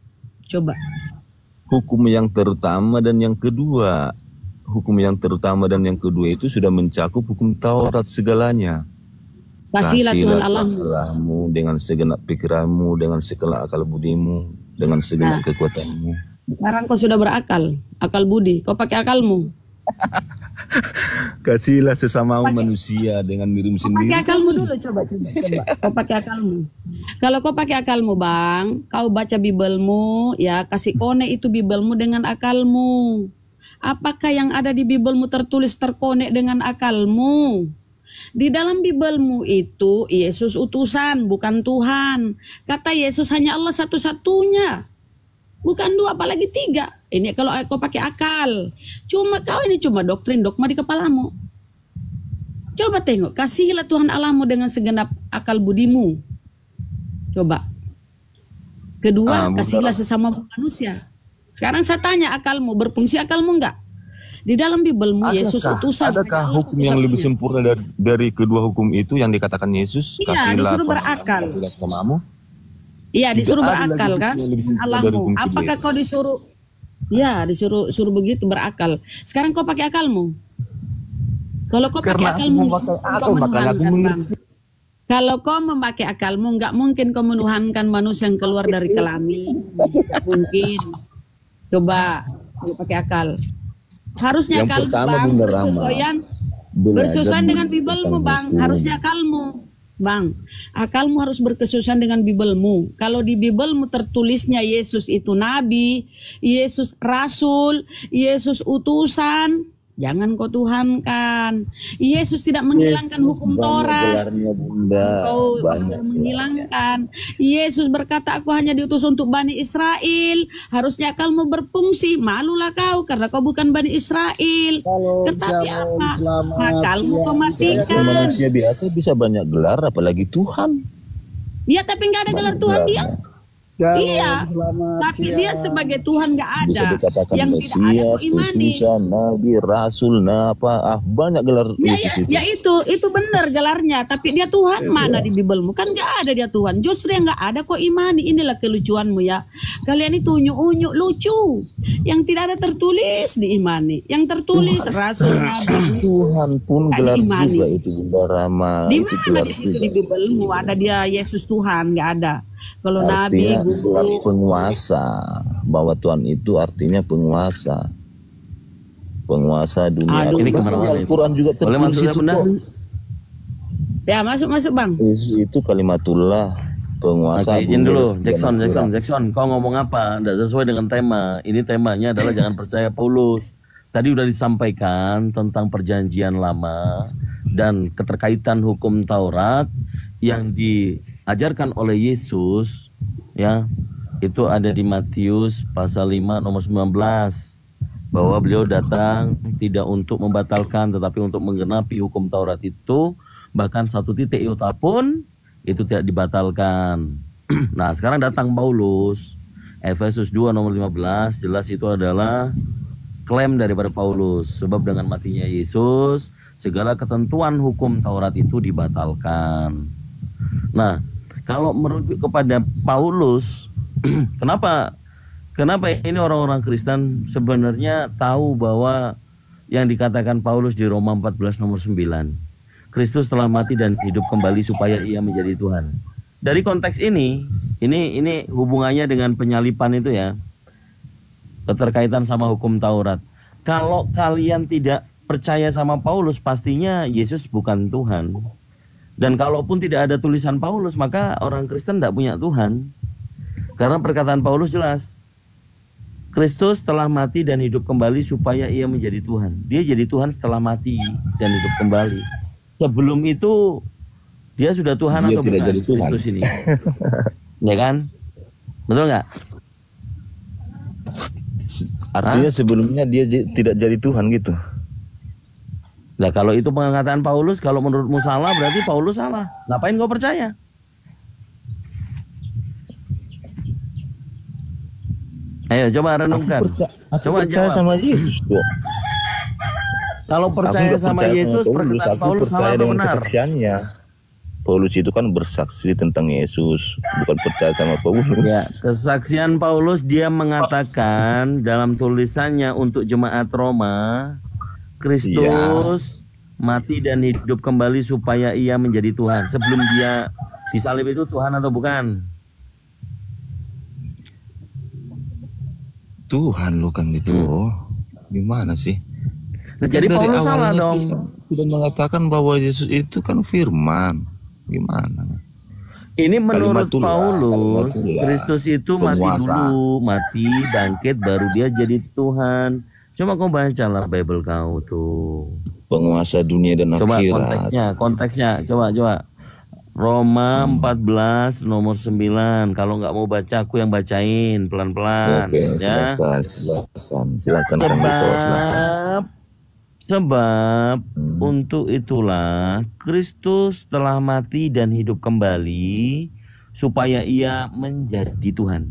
Coba. Hukum yang terutama dan yang kedua. Hukum yang terutama dan yang kedua itu sudah mencakup hukum Taurat segalanya. Kasihlah Tuhan Allahmu dengan segenap pikiranmu, dengan segenap akal budimu, dengan segenap kekuatanmu. Sekarang kau sudah berakal, akal budi. Kau pakai akalmu. Kasihlah sesamamu manusia dengan dirimu sendiri. Pakai akalmu dulu, coba. Kau pakai akalmu. Kalau kau pakai akalmu, Bang, kau baca Bibelmu, ya kasih konek itu Bibelmu dengan akalmu. Apakah yang ada di Bibelmu tertulis terkonek dengan akalmu? Di dalam Bibelmu itu Yesus utusan, bukan Tuhan. Kata Yesus hanya Allah satu-satunya. Bukan dua, apalagi tiga. Ini kalau kau pakai akal. Kau ini cuma doktrin, dogma di kepalamu. Coba tengok, kasihlah Tuhan Allahmu dengan segenap akal budimu. Coba. Kedua, kasihlah sesama manusia. Sekarang saya tanya akalmu, berfungsi akalmu enggak? Di dalam Bibelmu Yesus utusan. Adakah hukum yang lebih sempurna dari kedua hukum itu yang dikatakan Yesus? Iya, disuruh berakal. Sesamamu. Iya, disuruh berakal kan? Allahmu. Apakah kau disuruh? Ya, disuruh begitu berakal. Sekarang kau pakai akalmu. Kalau kau pakai akalmu, kalau kau memakai akalmu, nggak mungkin kau menuhankan manusia yang keluar dari kelamin. Mungkin. Coba pakai akal. Harusnya Yang kalau pertama, Bang Bunda Rama, bersesuaian dengan tentang Bibelmu, Bang. hukum. Harusnya akalmu, Bang. Akalmu harus berkesuaian dengan Bibelmu. Kalau di Bibelmu tertulisnya Yesus itu nabi, Yesus rasul, Yesus utusan, jangan kau tuhankan. Yesus tidak menghilangkan hukum Taurat. Gelarnya, Bunda. Kau Banyak menghilangkan. Yesus berkata, aku hanya diutus untuk Bani Israel. Harusnya akalmu berfungsi. Malulah kau karena kau bukan Bani Israel. Tetapi apa? Akalmu kau matikan. Manusia biasa bisa banyak gelar, apalagi Tuhan. Ya, tapi nggak ada gelar Tuhan dia. Iya, tapi dia sebagai Tuhan nggak ada. Bisa dikatakan Yang tidak ada Mesias, kau imani. utusan, nabi, rasul, banyak gelar Ya, Yesus itu. ya itu benar gelarnya. Tapi dia Tuhan mana di Bibelmu? Kan nggak ada dia Tuhan. Justru yang nggak ada kok imani. Inilah kelucuanmu ya. Kalian itu unyu-unyu lucu. Yang tidak ada tertulis diimani. Yang tertulis rasul nabi. Tuhan pun Nggak gelar diimani. juga itu, Bunda Rama. Di Itu mana gelar di situ juga. di Bibelmu ada dia Yesus Tuhan? Nggak ada. Kalau nabi, Artinya gelar guru, penguasa, bahwa Tuhan itu artinya penguasa, penguasa dunia. Aduh. Ini Bahkan kemana-mana Al-Quran juga Boleh tertulis masuk ya, itu Bunda? kok. ya masuk Bang. Yesus itu kalimatullah, penguasa. Oke, izin dunia dulu, dan akhirat. Jackson, kau ngomong apa? Tidak sesuai dengan tema. Ini temanya adalah jangan percaya Paulus. Tadi udah disampaikan tentang perjanjian lama dan keterkaitan hukum Taurat yang diajarkan oleh Yesus, ya, itu ada di Matius pasal 5 nomor 19, bahwa beliau datang tidak untuk membatalkan tetapi untuk menggenapi hukum Taurat itu, bahkan satu titik iota pun itu tidak dibatalkan. Nah, sekarang datang Paulus, Efesus 2 nomor 15, jelas itu adalah klaim daripada Paulus, sebab dengan matinya Yesus segala ketentuan hukum Taurat itu dibatalkan. Nah, kalau merujuk kepada Paulus, kenapa ini orang-orang Kristen sebenarnya tahu bahwa yang dikatakan Paulus di Roma 14 nomor 9, Kristus telah mati dan hidup kembali supaya ia menjadi Tuhan. Dari konteks ini hubungannya dengan penyalipan itu ya, keterkaitan sama hukum Taurat. Kalau kalian tidak percaya sama Paulus, pastinya Yesus bukan Tuhan. Dan kalaupun tidak ada tulisan Paulus, maka orang Kristen tidak punya Tuhan. Karena perkataan Paulus jelas, Kristus telah mati dan hidup kembali supaya ia menjadi Tuhan. Dia jadi Tuhan setelah mati dan hidup kembali. Sebelum itu dia sudah Tuhan Dia atau tidak bukan? jadi Tuhan. Kristus ini, ya kan? Betul nggak? Artinya sebelumnya dia tidak jadi Tuhan gitu. Nah, kalau itu pengataan Paulus, kalau menurutmu salah, berarti Paulus salah. Ngapain kau percaya? Ayo coba renungkan. Aku Coba percaya jawab. sama Yesus kok. Kalau percaya Aku nggak sama percaya Yesus, Paulus, perkataan aku Paulus percaya salah atau dengan benar? kesaksiannya. Paulus itu kan bersaksi tentang Yesus, bukan percaya sama Paulus. Ya, kesaksian Paulus, dia mengatakan dalam tulisannya untuk jemaat Roma, Kristus mati dan hidup kembali supaya ia menjadi Tuhan. Sebelum dia disalib itu Tuhan atau bukan? Tuhan lo kan itu. Gimana sih? Nah, jadi Dari Paulus salah awalnya dong. sudah mengatakan bahwa Yesus itu kan firman. Gimana? Ini menurut Kalimatullah, Paulus, kalimatullah. Kristus itu mati Penguasa. dulu, mati, bangkit, baru dia jadi Tuhan. Coba kau bacalah Bible kau tuh. Penguasa dunia dan Coba akhirat. konteksnya, coba. Roma 14 nomor 9. Kalau nggak mau baca, aku yang bacain pelan-pelan, Oke, ya. silakan Kang Dito, silakan. Sebab untuk itulah Kristus telah mati dan hidup kembali supaya ia menjadi Tuhan.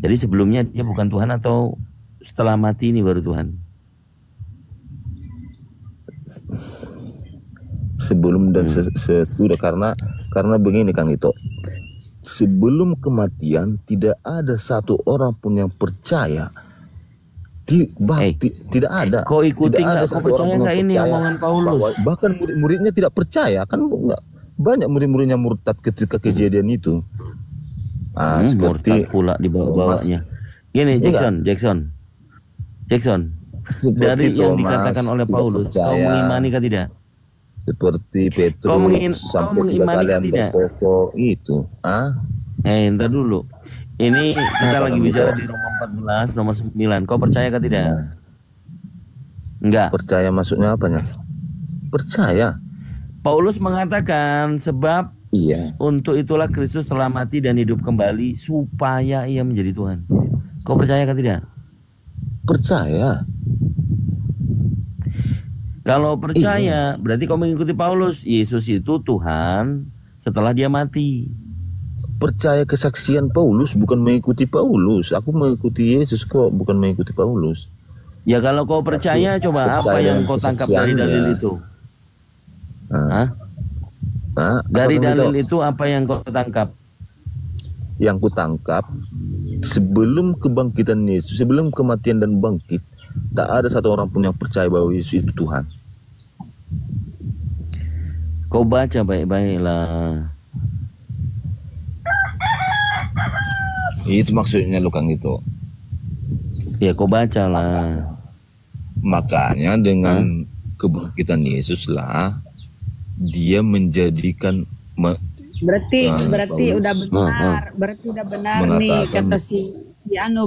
Jadi sebelumnya dia bukan Tuhan atau setelah mati ini baru Tuhan? Sebelum dan sesudah, karena begini Kang Dito. Sebelum kematian tidak ada satu orang pun yang percaya. Tidak ada. Kau ikuti Tidak ada nggak? Kau satu orang percaya pun yang nggak ini percaya omongan Paulus? bahkan murid-muridnya tidak percaya kan, enggak. Banyak murid-muridnya murtad ketika kejadian itu. Murtad pula di bawahnya. Gini, Enggak. Jackson. dari yang Thomas, dikatakan oleh tidak Paulus, kau percaya. mengimani kah tidak? Seperti Petrus Kau sampai 3 mengimani kali kah tidak? berkokok itu. Entar dulu. Ini kita Apa lagi kamu bicara tahu? di Roma 14 nomor 9. Kau percaya kah tidak? Enggak. Percaya maksudnya apanya? Percaya. Paulus mengatakan sebab Iya. untuk itulah Kristus telah mati dan hidup kembali supaya ia menjadi Tuhan. Kau percaya kah tidak? Percaya. Kalau percaya, berarti kau mengikuti Paulus. Yesus itu Tuhan setelah dia mati. Percaya kesaksian Paulus, bukan mengikuti Paulus. Aku mengikuti Yesus kok, bukan mengikuti Paulus. Ya kalau kau percaya, coba apa percaya yang dengan kau tangkap dari kesaksiannya. dalil itu? Hah? Dari dalil itu apa yang kau tangkap? Yang ku tangkap, sebelum kebangkitan Yesus, sebelum kematian dan bangkit, tak ada satu orang pun yang percaya bahwa Yesus itu Tuhan. Kau baca baik-baiklah. Itu maksudnya Kang itu. Ya kau baca lah. Makanya dengan kebangkitan Yesus lah, dia menjadikan Berarti Paulus. udah benar, berarti udah benar nih Mengatakan- kata si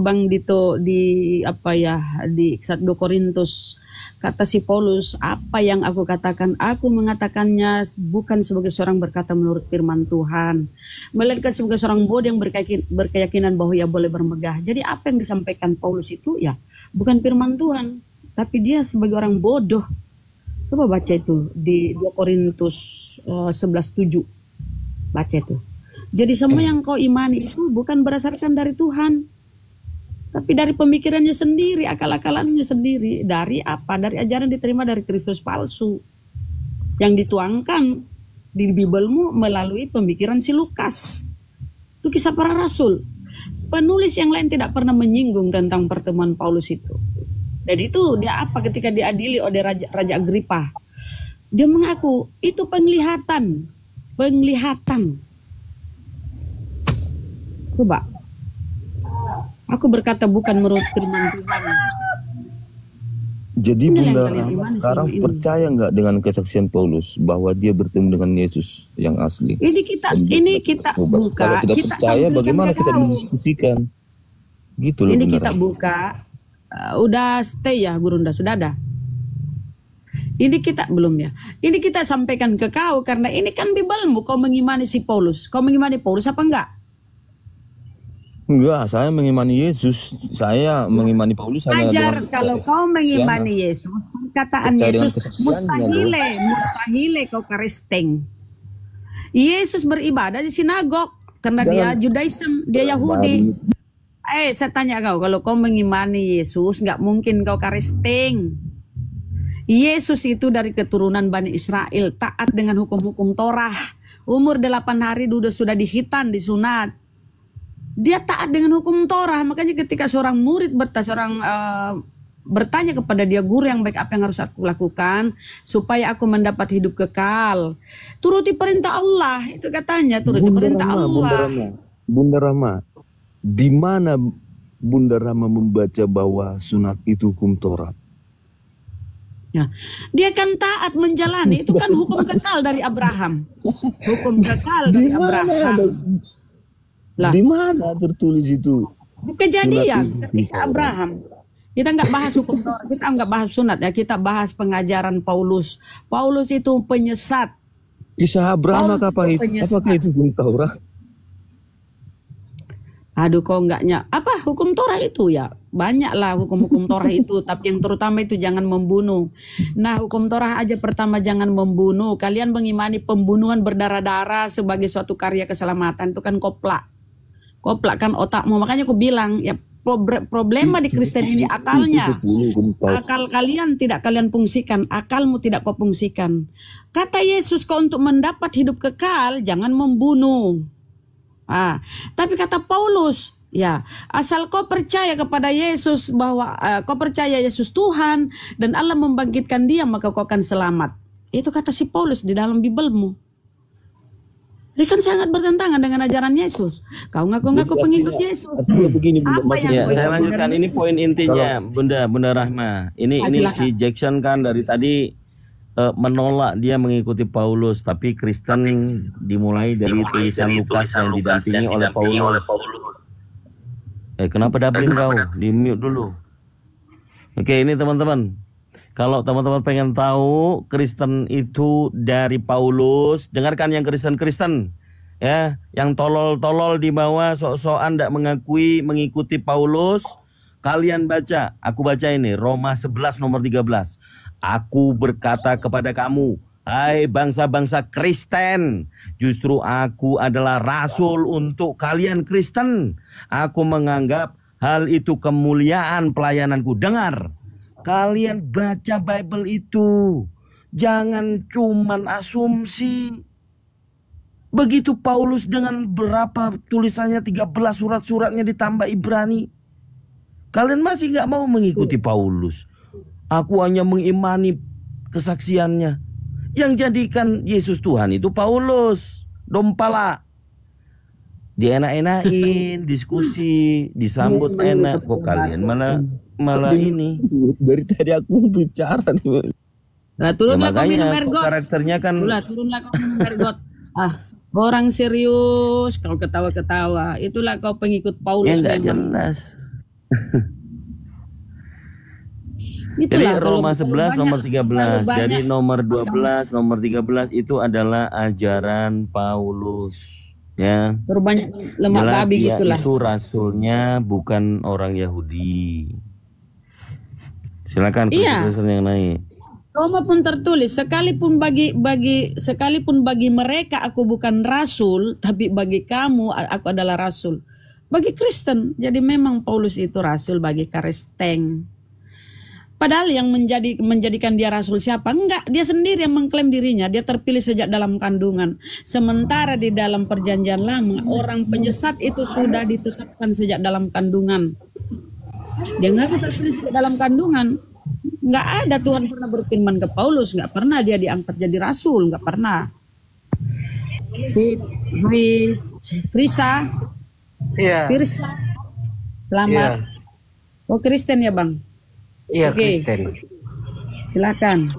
Bang Dito di apa ya di 1 Korintus, kata si Paulus, apa yang aku katakan, aku mengatakannya bukan sebagai seorang berkata menurut firman Tuhan, melainkan sebagai seorang bodoh yang berkeyakinan bahwa ia boleh bermegah. Jadi apa yang disampaikan Paulus itu ya bukan firman Tuhan, tapi dia sebagai orang bodoh. Coba baca itu di 2 Korintus 11:7. Baca itu. Jadi semua yang kau imani itu bukan berdasarkan dari Tuhan, tapi dari pemikirannya sendiri, akal-akalannya sendiri. Dari apa? Dari ajaran diterima dari Kristus palsu yang dituangkan di Bibelmu melalui pemikiran si Lukas. Itu kisah para rasul. Penulis yang lain tidak pernah menyinggung tentang pertemuan Paulus itu. Dan itu dia apa ketika diadili oleh Raja Agripa. Dia mengaku itu penglihatan. Coba. Aku berkata bukan menurut firman Tuhan. Jadi Inilah yang Bunda kalian Rama imani sekarang selama ini. percaya nggak dengan kesaksian Paulus bahwa dia bertemu dengan Yesus yang asli? Ini kita buka. Kalau tidak kita percaya, tampilkan bagaimana ke kita kau. mendiskusikan? Gitu loh Ini Bunda kita Rama. buka. Udah stay ya Gurunda, sudah ada. Ini kita belum ya. Ini kita sampaikan ke kau karena ini kan Bibelmu. Kau mengimani si Paulus. Kau mengimani Paulus apa enggak? Enggak, saya mengimani Yesus. Saya mengimani Paulus hanya Ajar dengan kalau kau mengimani Yesus, perkataan Percaya dengan Yesus kesaksiannya, mustahile kau karisteng. Yesus beribadah di sinagog karena dia Judaism, dia Yahudi. Saya tanya kau, kalau kau mengimani Yesus, nggak mungkin kau karisteng. Yesus itu dari keturunan Bani Israel, taat dengan hukum-hukum Torah. Umur 8 hari sudah dihitan, disunat. Dia taat dengan hukum Torah. Makanya ketika seorang murid bertanya kepada dia, guru yang baik apa yang harus aku lakukan supaya aku mendapat hidup kekal? Turuti perintah Allah. Itu katanya, turuti perintah Allah. Bunda Rama, di mana Bunda Rama membaca bahwa sunat itu hukum Taurat? Ya. Dia kan taat menjalani, itu kan hukum kekal dari Abraham. Hukum kekal dari Abraham. Lah, Di mana tertulis itu? di Kejadian Sunat itu ketika Abraham. Kita nggak bahas hukum Taurat, kita nggak bahas sunat ya, kita bahas pengajaran Paulus. Paulus itu penyesat. Kisah Abraham Paulus apakah itu itu? penyesat. Apakah itu hukum Taurat? Aduh, kok enggaknya apa hukum Torah itu ya? Banyaklah hukum-hukum Torah itu, tapi yang terutama itu jangan membunuh. Nah, hukum Torah aja pertama jangan membunuh. Kalian mengimani pembunuhan berdarah-darah sebagai suatu karya keselamatan, itu kan koplak. Koplak kan otakmu. Makanya aku bilang ya problema di Kristen ini akalnya. Akal kalian tidak kalian fungsikan, akalmu tidak kau fungsikan. Kata Yesus, kau untuk mendapat hidup kekal jangan membunuh. Tapi kata Paulus, ya asal kau percaya kepada Yesus bahwa kau percaya Yesus Tuhan dan Allah membangkitkan dia, maka kau akan selamat. Itu kata si Paulus di dalam Bibelmu. Dia kan sangat bertentangan dengan ajaran Yesus. Kau ngaku-ngaku pengikut Yesus. Artinya begini, Apa yang kau saya ikut lanjutkan. dari Ini Yesus? poin intinya, Bunda Rahma. Ini silakan. si Jackson kan dari tadi menolak dia mengikuti Paulus, tapi Kristen dimulai dari tulisan Lukas yang didampingi oleh Paulus. Kenapa double kau? Di mute dulu. Oke, ini teman-teman. Kalau teman-teman pengen tahu Kristen itu dari Paulus, dengarkan yang Kristen-Kristen. Ya, yang tolol-tolol di bawah, sok-sokan tidak mengakui mengikuti Paulus. Kalian baca, aku baca ini, Roma 11 nomor 13. Aku berkata kepada kamu, hai bangsa-bangsa Kristen, justru aku adalah rasul untuk kalian Kristen. Aku menganggap hal itu kemuliaan pelayananku. Dengar, kalian baca Bible itu, jangan cuman asumsi. Begitu Paulus dengan berapa tulisannya, 13 surat-suratnya ditambah Ibrani. Kalian masih gak mau mengikuti Paulus. Aku hanya mengimani kesaksiannya. Yang jadikan Yesus Tuhan itu Paulus. Dompala. Dienak-enakin, diskusi, disambut enak. Kok kalian malah ini. Dari tadi aku bicara nih. Nah, turunlah kau minum makanya ergot. karakternya kan Turunlah kau minum ergot. Orang serius, kau ketawa-ketawa. Itulah kau pengikut Paulus nggak memang. jelas. Jadi Itulah, Roma kalau 11 nomor 13. banyak, Jadi nomor 12, nomor 13 itu adalah ajaran Paulus. Ya. terbanyak lemak Jelas babi dia gitulah. itu rasulnya bukan orang Yahudi. Silakan Iya. Kristen yang naik. Roma pun tertulis, sekalipun bagi mereka aku bukan rasul, tapi bagi kamu aku adalah rasul. Bagi Kristen, jadi memang Paulus itu rasul bagi Kristen. Padahal yang menjadikan dia rasul siapa? Enggak, dia sendiri yang mengklaim dirinya. Dia terpilih sejak dalam kandungan. Sementara di dalam perjanjian lama, orang penyesat itu sudah ditetapkan sejak dalam kandungan. Dia ngaku terpilih sejak dalam kandungan. Enggak ada Tuhan pernah berfirman ke Paulus. Enggak pernah dia diangkat jadi rasul. Enggak pernah. Firsa. Iya. Firsa. Selamat. Oh Kristen ya Bang? Iya, Oke. Kristen. Silakan.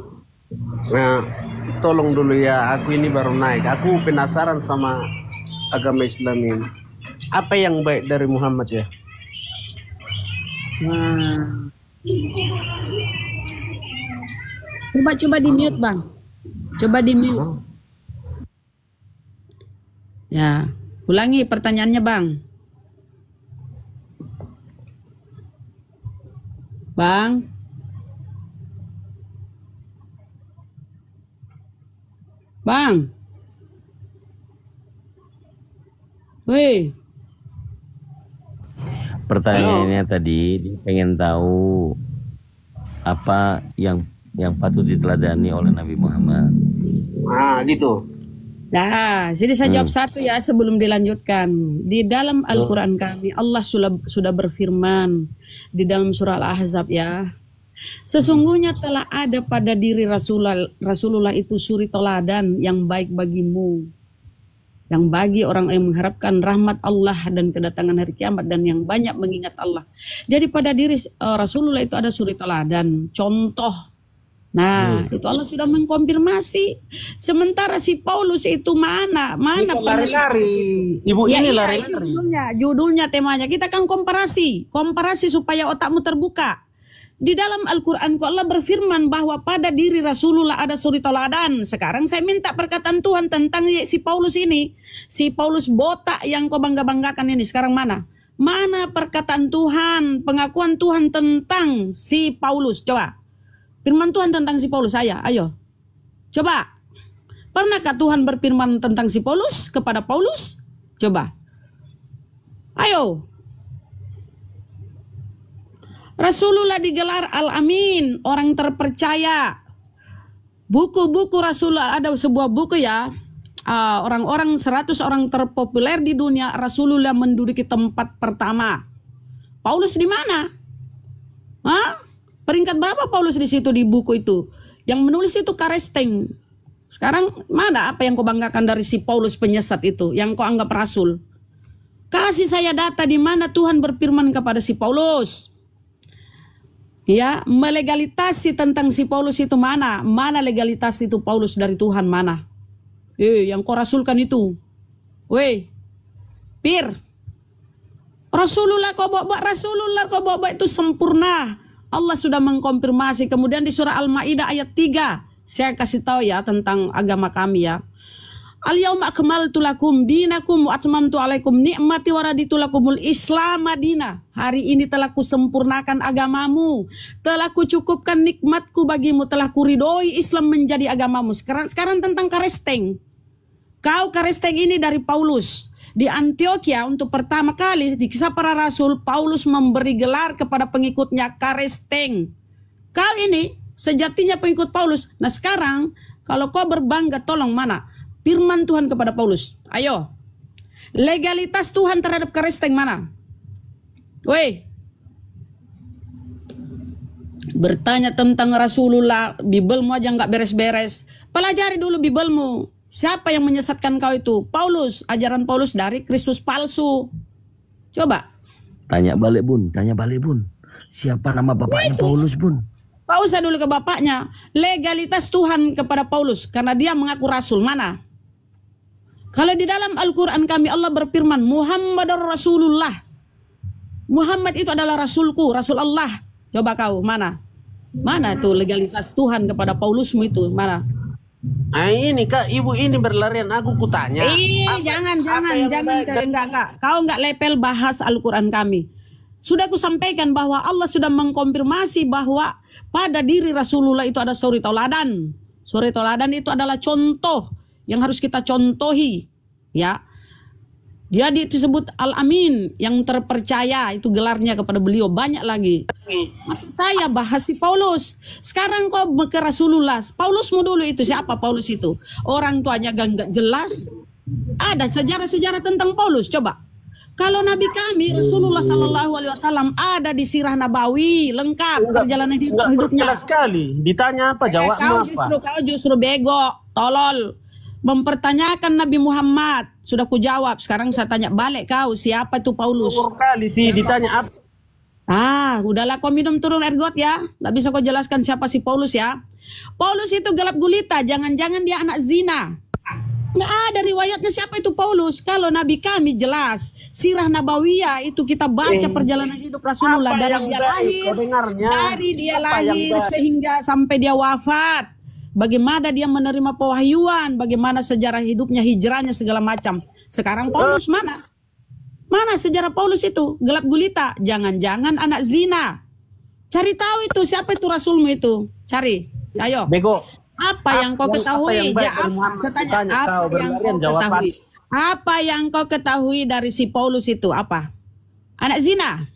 Nah, tolong dulu ya, aku ini baru naik. Aku penasaran sama agama Islam ini. Apa yang baik dari Muhammad ya? Wah. Coba di mute Bang. Coba di mute. Ya, ulangi pertanyaannya Bang. Bang. Bang. Woi. Pertanyaannya tadi dia pengen tahu apa yang patut diteladani oleh Nabi Muhammad. Ah, gitu. Nah, jadi saya jawab satu ya sebelum dilanjutkan. Di dalam Al-Quran kami, Allah sudah berfirman di dalam surah Al-Ahzab ya. Sesungguhnya telah ada pada diri Rasulullah itu suri toladan yang baik bagimu. Yang bagi orang yang mengharapkan rahmat Allah dan kedatangan hari kiamat dan yang banyak mengingat Allah. Jadi pada diri Rasulullah itu ada suri toladan, contoh. Nah, itu Allah sudah mengkonfirmasi. Sementara si Paulus itu mana Lari-lari. Ibu ya, ini iya, lari-lari. judulnya temanya. Kita kan komparasi supaya otakmu terbuka. Di dalam Al-Quran Allah berfirman bahwa pada diri Rasulullah ada suri toladan. Sekarang saya minta perkataan Tuhan tentang si Paulus ini. Si Paulus botak yang kau bangga-banggakan ini sekarang mana? Mana perkataan Tuhan, pengakuan Tuhan tentang si Paulus? Coba. Firman Tuhan tentang si Paulus, ayo. Coba. Pernahkah Tuhan berfirman tentang si Paulus kepada Paulus? Coba. Ayo. Rasulullah digelar Al-Amin, orang terpercaya. Buku-buku Rasulullah, ada sebuah buku ya. Orang-orang 100 orang terpopuler di dunia, Rasulullah menduduki tempat pertama. Paulus di mana? Hah? Peringkat berapa Paulus di situ di buku itu? Yang menulis itu Kristen. Sekarang mana apa yang kau banggakan dari si Paulus penyesat itu, yang kau anggap rasul? Kasih saya data di mana Tuhan berfirman kepada si Paulus. Ya, melegalitasi tentang si Paulus itu mana? Mana legalitas itu Paulus dari Tuhan, mana? Yang kau rasulkan itu. Weh, Pir. Rasulullah kau bawa itu sempurna. Allah sudah mengkonfirmasi. Kemudian di surah Al-Maidah ayat 3. Saya kasih tahu ya tentang agama kami ya. Al-yauma akmaltu lakum dinakum wa atmamtu alaikum ni'mati wa raditu lakumul Islam madina. Hari ini telah kusempurnakan agamamu, telah kucukupkan nikmatku bagimu, telah kuridhoi Islam menjadi agamamu. Sekarang tentang karesteng. Kau karesteng ini dari Paulus. Di Antioquia untuk pertama kali di kisah para rasul, Paulus memberi gelar kepada pengikutnya karesteng. Kau ini sejatinya pengikut Paulus. Nah sekarang kalau kau berbangga, tolong mana firman Tuhan kepada Paulus? Ayo, legalitas Tuhan terhadap karesteng mana? Woi, bertanya tentang Rasulullah, Bibelmu aja nggak beres-beres. Pelajari dulu Bibelmu. Siapa yang menyesatkan kau itu? Paulus, ajaran Paulus dari Kristus palsu. Coba. Tanya balik bun. Siapa nama bapaknya Paulus bun? Pak usah dulu ke bapaknya. Legalitas Tuhan kepada Paulus karena dia mengaku rasul, mana? Kalau di dalam Al-Quran kami Allah berfirman Muhammadur Rasulullah. Muhammad itu adalah rasulku, rasul Allah. Coba kau, mana? Mana itu legalitas Tuhan kepada Paulusmu itu, mana? Ini kak, ibu ini berlarian, aku kutanya. Jangan. Enggak. Kau enggak lepel bahas Al-Quran kami. Sudah aku sampaikan bahwa Allah sudah mengkonfirmasi bahwa pada diri Rasulullah itu ada suri tauladan. Suri tauladan itu adalah contoh yang harus kita contohi, ya. Dia disebut Al-Amin, yang terpercaya, itu gelarnya kepada beliau, banyak lagi. Saya bahas si Paulus. Sekarang kau ke Rasulullah. Paulusmu dulu itu, siapa Paulus itu? Orang tuanya enggak jelas. Ada sejarah-sejarah tentang Paulus, coba. Kalau Nabi kami Rasulullah SAW ada di Sirah Nabawi lengkap perjalanan hidupnya. Jelas sekali. Ditanya apa jawabmu apa? Kau justru bego, tolol, mempertanyakan Nabi Muhammad. Sudah kujawab. Sekarang saya tanya balik kau, siapa itu Paulus? Kali sih ditanya apa? Udahlah kau minum turun ergot ya. Nggak bisa kau jelaskan siapa si Paulus ya. Paulus itu gelap gulita. Jangan-jangan dia anak zina. Nggak ada riwayatnya siapa itu Paulus. Kalau Nabi kami jelas. Sirah Nabawiyah itu kita baca perjalanan hidup Rasulullah dari dia lahir sehingga sampai dia wafat. Bagaimana dia menerima pewahyuan, bagaimana sejarah hidupnya, hijrahnya segala macam. Sekarang Paulus mana? Mana sejarah Paulus itu? Gelap gulita. Jangan-jangan anak zina. Cari tahu itu siapa itu rasulmu itu. Cari. Ayo. Bego. Apa yang kau ketahui? Apa yang kau ketahui dari si Paulus itu? Apa? Anak zina?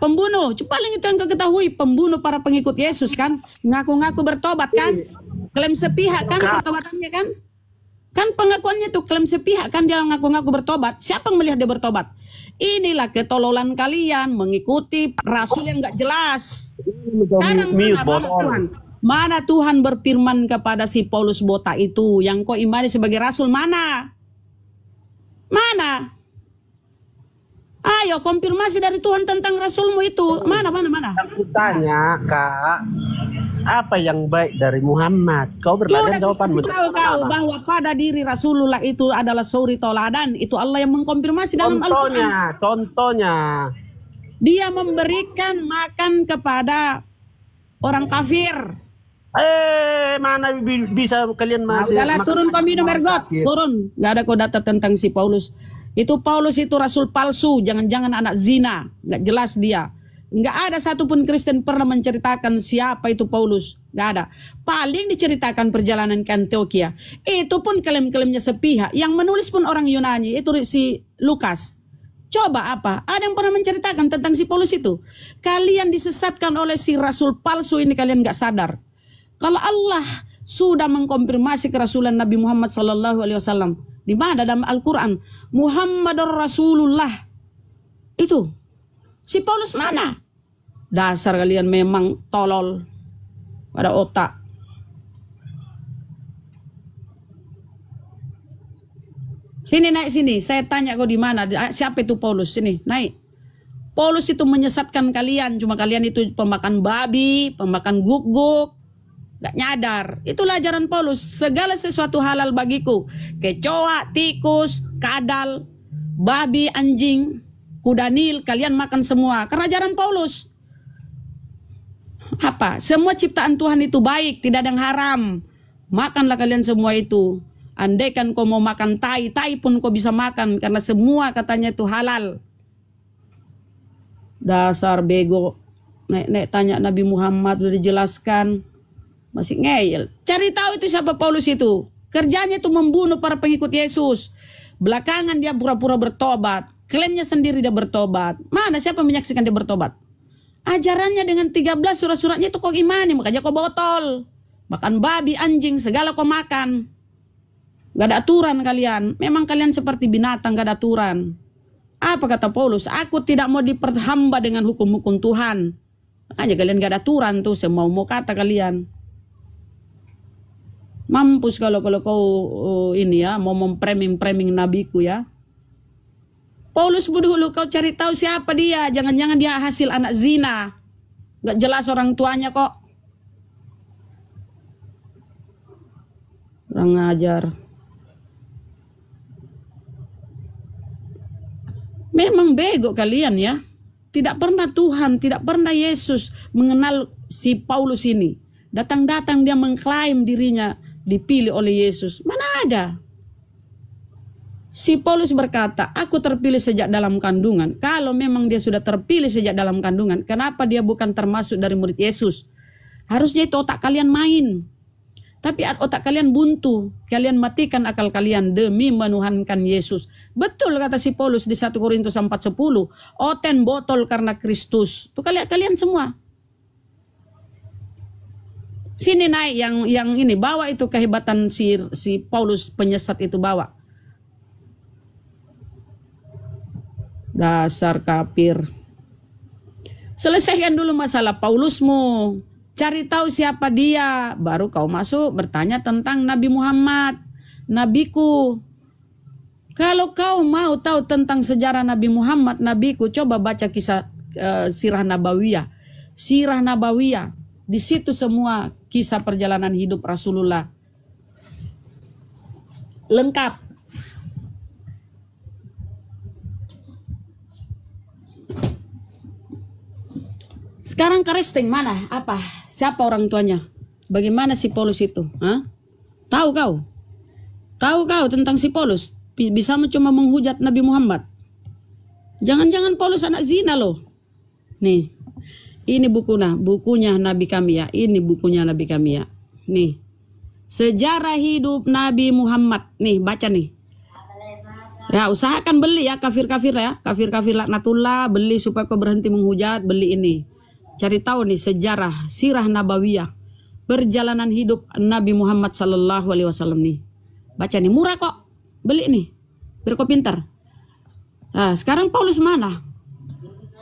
Pembunuh. Paling itu yang kau ketahui. Pembunuh para pengikut Yesus kan? Ngaku-ngaku bertobat kan? Klaim sepihak kan pertobatannya kan? Kan pengakuannya tuh klaim sepihak kan, dia ngaku-ngaku bertobat. Siapa yang melihat dia bertobat? Inilah ketololan kalian mengikuti rasul yang nggak jelas. Sekarang mana Tuhan? Mana Tuhan berfirman kepada si Paulus botak itu yang kau imani sebagai rasul? Mana? Mana? Ayo konfirmasi dari Tuhan tentang rasulmu itu. Mana? Aku tanya kak, apa yang baik dari Muhammad? Kau berlarian jawabanmu. Tahu kau bahwa pada diri Rasulullah itu adalah suri toladan. Itu Allah yang mengkonfirmasi dalam Al-Quran. Contohnya. Dia memberikan makan kepada orang kafir. Mana bisa kalian masih? Udahlah turun kau minum ergot. Turun. Gak ada kau data tentang si Paulus. Itu Paulus itu rasul palsu. Jangan-jangan anak zina. Gak jelas dia. Nggak ada satupun Kristen pernah menceritakan siapa itu Paulus. Nggak ada. Paling diceritakan perjalanan ke Antioquia. Itu pun klaim-klaimnya sepihak. Yang menulis pun orang Yunani. Itu si Lukas. Coba apa? Ada yang pernah menceritakan tentang si Paulus itu? Kalian disesatkan oleh si rasul palsu ini, kalian nggak sadar. Kalau Allah sudah mengkonfirmasi kerasulan Nabi Muhammad SAW. Di mana dalam Al-Quran? Muhammadur Rasulullah. Itu. Si Paulus mana? Dasar kalian memang tolol. Pada otak. Sini naik sini, saya tanya kau di mana? Siapa itu Paulus? Sini naik. Paulus itu menyesatkan kalian, cuma kalian itu pemakan babi, pemakan guk-guk, gak nyadar. Itulah ajaran Paulus. Segala sesuatu halal bagiku, kecoa, tikus, kadal, babi, anjing, kuda nil, kalian makan semua. Karena ajaran Paulus. Apa? Semua ciptaan Tuhan itu baik, tidak ada yang haram. Makanlah kalian semua itu. Andaikan kau mau makan tai pun kau bisa makan. Karena semua katanya itu halal. Dasar bego. Nek tanya Nabi Muhammad udah dijelaskan. Masih ngeyel. Cari tahu itu siapa Paulus itu. Kerjanya itu membunuh para pengikut Yesus. Belakangan dia pura-pura bertobat. Klaimnya sendiri dia bertobat. Mana siapa menyaksikan dia bertobat? Ajarannya dengan 13 surat-suratnya itu kau imani. Makanya kau botol. Makan babi, anjing, segala kau makan. Gak ada aturan kalian. Memang kalian seperti binatang, gak ada aturan. Apa kata Paulus? Aku tidak mau diperhamba dengan hukum-hukum Tuhan. Makanya kalian gak ada aturan tuh. Semau-mau kata kalian. Mampus kalau kau ini ya, mau mempreming nabiku ya. Paulus dulu kau cari tahu siapa dia. Jangan-jangan dia hasil anak zina. Gak jelas orang tuanya kok. Kurang ngajar. Memang bego kalian ya. Tidak pernah Tuhan, tidak pernah Yesus mengenal si Paulus ini. Datang-datang dia mengklaim dirinya dipilih oleh Yesus. Mana ada? Si Paulus berkata, aku terpilih sejak dalam kandungan. Kalau memang dia sudah terpilih sejak dalam kandungan, kenapa dia bukan termasuk dari murid Yesus? Harusnya itu otak kalian main. Tapi otak kalian buntu. Kalian matikan akal kalian demi menuhankan Yesus. Betul kata si Paulus di 1 Korintus 4:10. Oten botol karena Kristus. Itu kalian semua. Sini naik yang ini. Bawa itu kehebatan si Paulus penyesat itu bawa. Dasar kafir. Selesaikan dulu masalah Paulusmu. Cari tahu siapa dia, baru kau masuk bertanya tentang Nabi Muhammad, nabiku. Kalau kau mau tahu tentang sejarah Nabi Muhammad, nabiku, coba baca kisah Sirah Nabawiyah. Sirah Nabawiyah, di situ semua kisah perjalanan hidup Rasulullah. Lengkap. Sekarang Kristen mana? Apa? Siapa orang tuanya? Bagaimana si Paulus itu? Hah? Tahu kau? Tahu kau tentang si Paulus? Bisa cuma menghujat Nabi Muhammad. Jangan-jangan Paulus anak zina loh. Nih. Ini bukunya Nabi kami ya. Ini bukunya Nabi kami ya. Nih. Sejarah hidup Nabi Muhammad. Nih, baca nih. Ya, usahakan beli ya kafir-kafir ya. Kafir-kafir laknatullah, beli supaya kau berhenti menghujat, beli ini. Cari tahu nih sejarah Sirah Nabawiyah, perjalanan hidup Nabi Muhammad sallallahu alaihi wasallam nih. Baca nih, murah kok. Beli nih. Biar kau pintar. Nah, sekarang Paulus mana?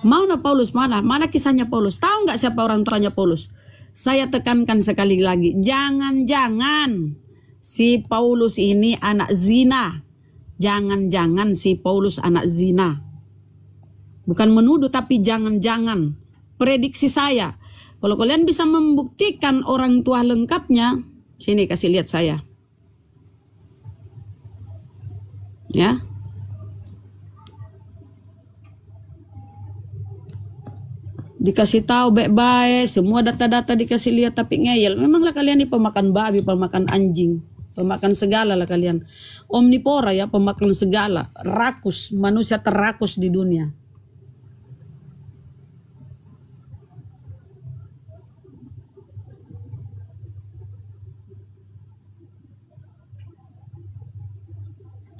Mana Paulus mana? Mana kisahnya Paulus? Tahu nggak siapa orang tuanya Paulus? Saya tekankan sekali lagi, jangan-jangan si Paulus ini anak zina. Jangan-jangan si Paulus anak zina. Bukan menuduh tapi jangan-jangan. Prediksi saya, kalau kalian bisa membuktikan orang tua lengkapnya, sini kasih lihat saya. Ya. Dikasih tahu baik-baik, semua data-data dikasih lihat tapi ngeyel. Memanglah kalian ini pemakan babi, pemakan anjing, pemakan segala lah kalian. Omnivora ya, pemakan segala, rakus, manusia terakus di dunia.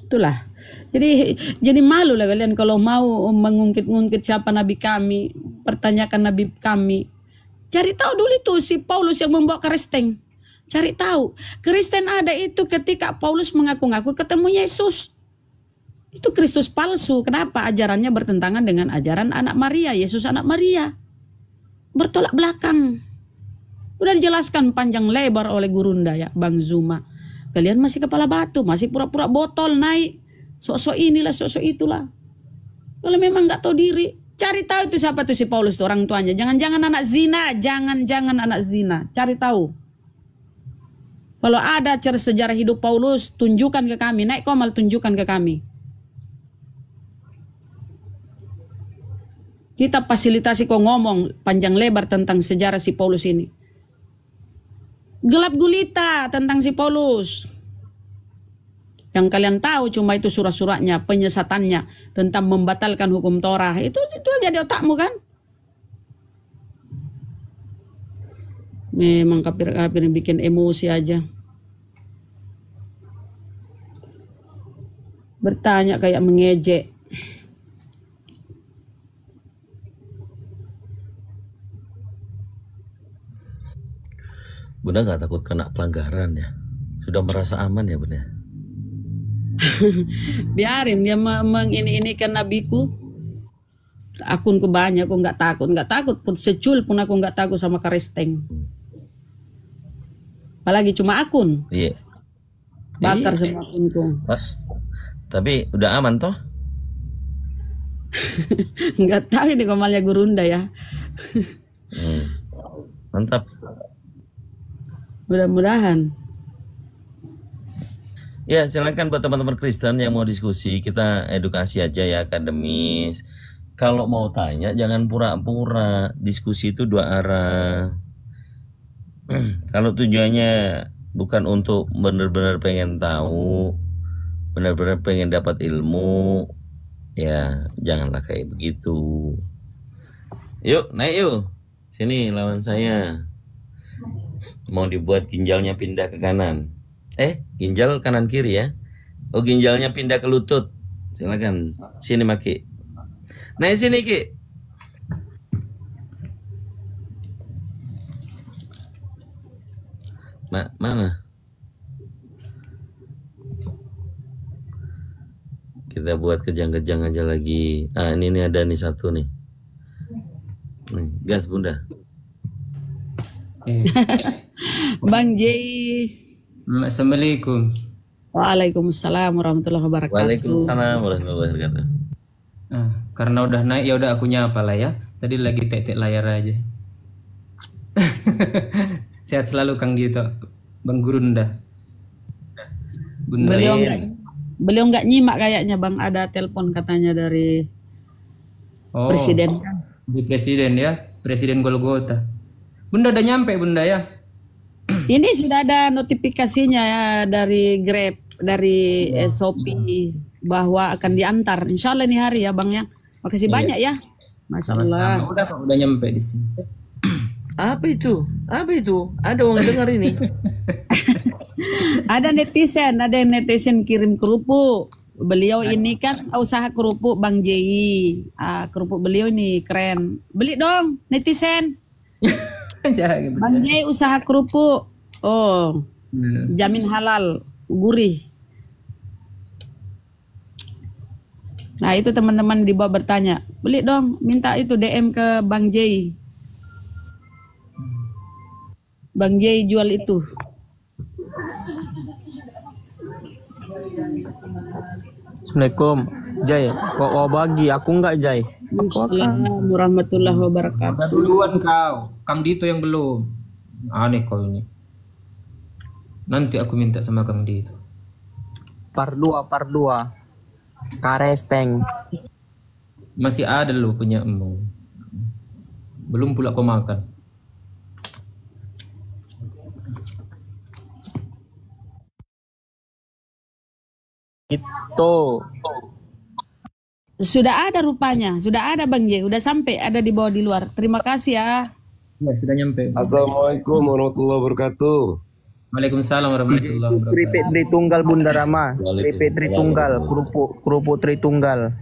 Itulah. Jadi malu lah kalian kalau mau mengungkit-ungkit siapa nabi kami, pertanyakan nabi kami. Cari tahu dulu itu si Paulus yang membawa Kristen. Cari tahu. Kristen ada itu ketika Paulus mengaku-ngaku ketemu Yesus. Itu Kristus palsu. Kenapa? Ajarannya bertentangan dengan ajaran anak Maria, Yesus anak Maria. Bertolak belakang. Udah dijelaskan panjang lebar oleh Gurunda ya, Bang Zuma. Kalian masih kepala batu, masih pura-pura botol naik. Sok-sok inilah, sok-sok itulah. Kalau memang nggak tahu diri, cari tahu itu siapa tuh si Paulus tuh orang tuanya. Jangan-jangan anak zina, jangan-jangan anak zina. Cari tahu. Kalau ada sejarah hidup Paulus, tunjukkan ke kami. Naik Komal, tunjukkan ke kami. Kita fasilitasi kau ngomong panjang lebar tentang sejarah si Paulus ini. Gelap gulita tentang si Paulus. Yang kalian tahu cuma itu surat-suratnya, penyesatannya tentang membatalkan hukum Torah. Itu aja di otakmu kan? Memang kafir-kafir yang bikin emosi aja. Bertanya kayak mengejek. Bunda gak takut kena pelanggaran ya? Sudah merasa aman ya Bunda? Biarin dia mengini-inikan nabiku. Akunku banyak, aku nggak takut pun secul pun aku nggak takut sama karesteng. Apalagi cuma akun. Iya. Bakar Iya. semua akunku. Tapi udah aman toh? Nggak tahu ini Komalnya Gurunda ya. Mantap. Mudah-mudahan. Ya silakan buat teman-teman Kristen yang mau diskusi, kita edukasi aja ya, akademis. Kalau mau tanya jangan pura-pura, diskusi itu dua arah. Kalau tujuannya bukan untuk benar-benar pengen tahu, benar-benar pengen dapat ilmu, ya janganlah kayak begitu. Yuk naik yuk, sini lawan saya. Mau dibuat ginjalnya pindah ke kanan. Ginjal kanan kiri ya. Oh, ginjalnya pindah ke lutut. Silakan. Sini Maki. Naik sini Ki. Mana? Kita buat kejang-kejang aja lagi. Ini ada nih satu nih. Nih, gas Bunda. Bang Jai. Assalamualaikum. Waalaikumsalam warahmatullahi wabarakatuh. Waalaikumsalam warahmatullahi wabarakatuh. Karena udah naik ya udah aku nyapa lah ya. Tadi lagi tek-tek layar aja. Sehat selalu Kang Dito. Bang Gurunda. Bunda. Beliau nggak nyimak kayaknya Bang, ada telepon katanya dari presiden. Di presiden ya, Presiden Golgota. Bunda udah nyampe Bunda ya. Ini sudah ada notifikasinya ya dari Grab, dari Shopee bahwa akan diantar. Insya Allah ini hari ya Bang ya. Makasih banyak ya. Masya Allah. Sama-sama. Udah nyampe di sini. Apa itu? Ada orang dengar ini. Ada yang netizen kirim kerupuk. Beliau ini kan usaha kerupuk Bang Jai. Kerupuk beliau ini keren. Beli dong netizen. Bang Jai usaha kerupuk. Oh, jamin halal, gurih. Nah itu teman-teman di bawah bertanya, beli dong, minta itu DM ke Bang Jai. Bang Jai jual itu. Assalamualaikum, Jai. Kok mau bagi? Aku enggak, Jai. Assalamualaikum warahmatullahi wabarakatuh. Udah duluan kau, Kang Dito yang belum. Aneh kau ini. Nanti aku minta sama Kang Dito. Par 2. Karesteng. Masih ada lo punya emu. Belum pula kau makan. Itu. Sudah ada rupanya, sudah ada Bang Jai, udah sampai, ada di bawah di luar. Terima kasih ya. Ya, sudah nyampe. Assalamualaikum warahmatullahi wabarakatuh. Waalaikumsalam warahmatullahi wabarakatuh. Keripik Tritunggal Bunda Rama. Keripik Tritunggal, kerupuk Tritunggal.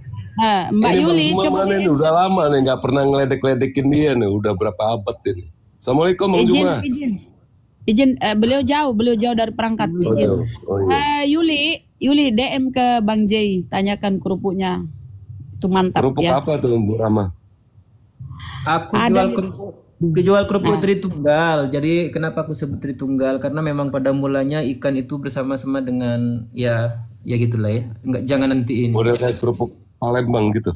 Mbak Ini Yuli, Bang coba Juma nih udah lama nih nggak pernah ngeledek-ledekin dia nih, udah berapa abad ini. Assalamualaikum Bang Juma. Izin, beliau jauh dari perangkat. Izin. Yuli DM ke Bang Jai, tanyakan kerupuknya. Itu mantap Kerupuk ya. apa tuh Bu Rama? Aku jual kerupuk Tritunggal. Jadi kenapa aku sebut Tritunggal? Karena memang pada mulanya ikan itu bersama-sama dengan ya ya gitulah ya. Enggak, jangan nanti ini. Model kayak kerupuk Palembang gitu.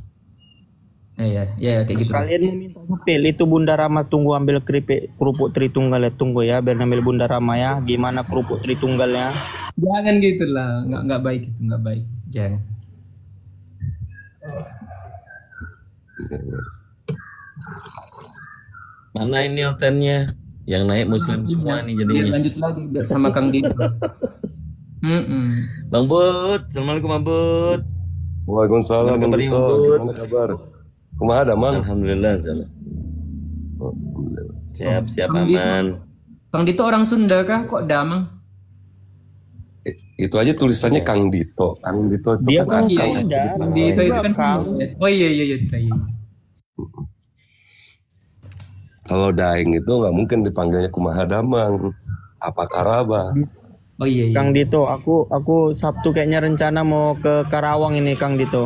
Ya kayak gitu. Kalian minta sepil itu Bunda Rama, tunggu ambil kerupuk Tritunggal ya, tunggu ya biar ambil Bunda Rama ya. Gimana kerupuk Tritunggalnya? Jangan gitulah, nggak baik itu, nggak baik. Jangan. Mana ini hotelnya? Yang naik Muslim semua nih jadinya. Lanjut lagi sama Kang Didi. Bang Bud, assalamualaikum Bang Bud. Waalaikumsalam Bang Dito, gimana kabar? Kumaha ada Mang? Alhamdulillah. Siap aman. Kang Dito orang Sunda kah? Kok Damang? Itu aja tulisannya Kang Dito. Kang Dito itu Dia kan kan Kang. Kang Dito itu kan Sunda. Oh iya. Kalau Daeng itu nggak mungkin dipanggilnya Kumaha Damang. Apa Karaba? Oh iya. Kang Dito, aku Sabtu kayaknya rencana mau ke Karawang ini Kang Dito.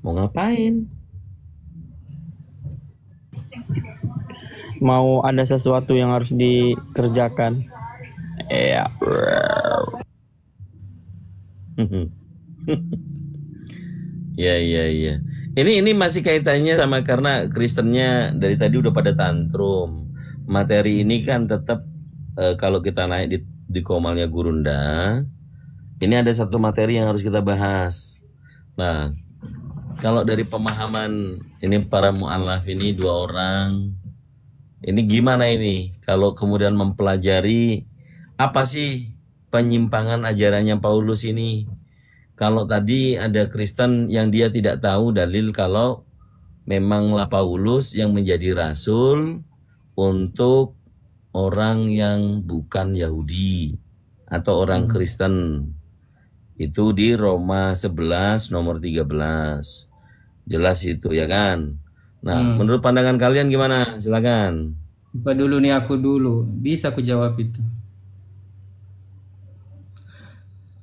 Mau ngapain? Mau ada sesuatu yang harus dikerjakan. Iya. Iya. Ini masih kaitannya sama karena Kristennya dari tadi udah pada tantrum. Materi ini kan tetap kalau kita naik di Komalnya Gurunda, ini ada satu materi yang harus kita bahas. Nah, kalau dari pemahaman ini para mu'alaf ini 2 orang, ini gimana ini? Kalau kemudian mempelajari apa sih penyimpangan ajarannya Paulus ini? Kalau tadi ada Kristen yang dia tidak tahu dalil kalau memanglah Paulus yang menjadi rasul untuk orang yang bukan Yahudi atau orang Kristen. Itu di Roma 11 nomor 13. Jelas itu ya kan? Nah, menurut pandangan kalian gimana? Silakan. Apa dulu nih aku dulu. Bisa aku jawab itu.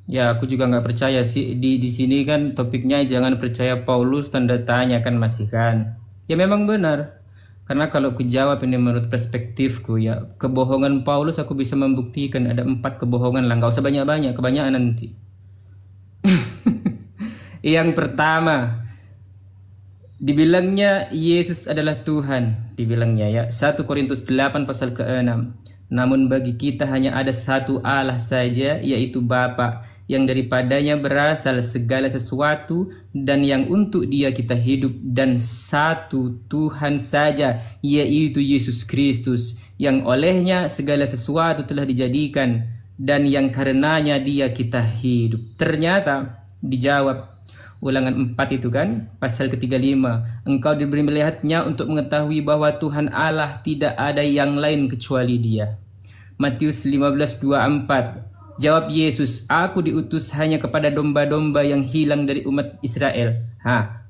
Ya, aku juga nggak percaya sih di sini kan topiknya jangan percaya Paulus tanda tanya kan masih kan. Ya memang benar. Karena kalau aku jawab ini menurut perspektifku ya, kebohongan Paulus aku bisa membuktikan ada 4 kebohongan lah, nggak usah banyak-banyak, kebanyakan nanti. Yang pertama, dibilangnya Yesus adalah Tuhan, dibilangnya ya. 1 Korintus 8 pasal ke-6. Namun bagi kita hanya ada satu Allah saja, yaitu Bapa, yang daripadanya berasal segala sesuatu dan yang untuk Dia kita hidup, dan satu Tuhan saja, yaitu Yesus Kristus, yang olehnya segala sesuatu telah dijadikan dan yang karenanya Dia kita hidup. Ternyata dijawab Ulangan 4 itu kan, pasal ke-35. Engkau diberi melihatnya untuk mengetahui bahwa Tuhan Allah tidak ada yang lain kecuali Dia. Matius 15:24. Jawab Yesus, aku diutus hanya kepada domba-domba yang hilang dari umat Israel.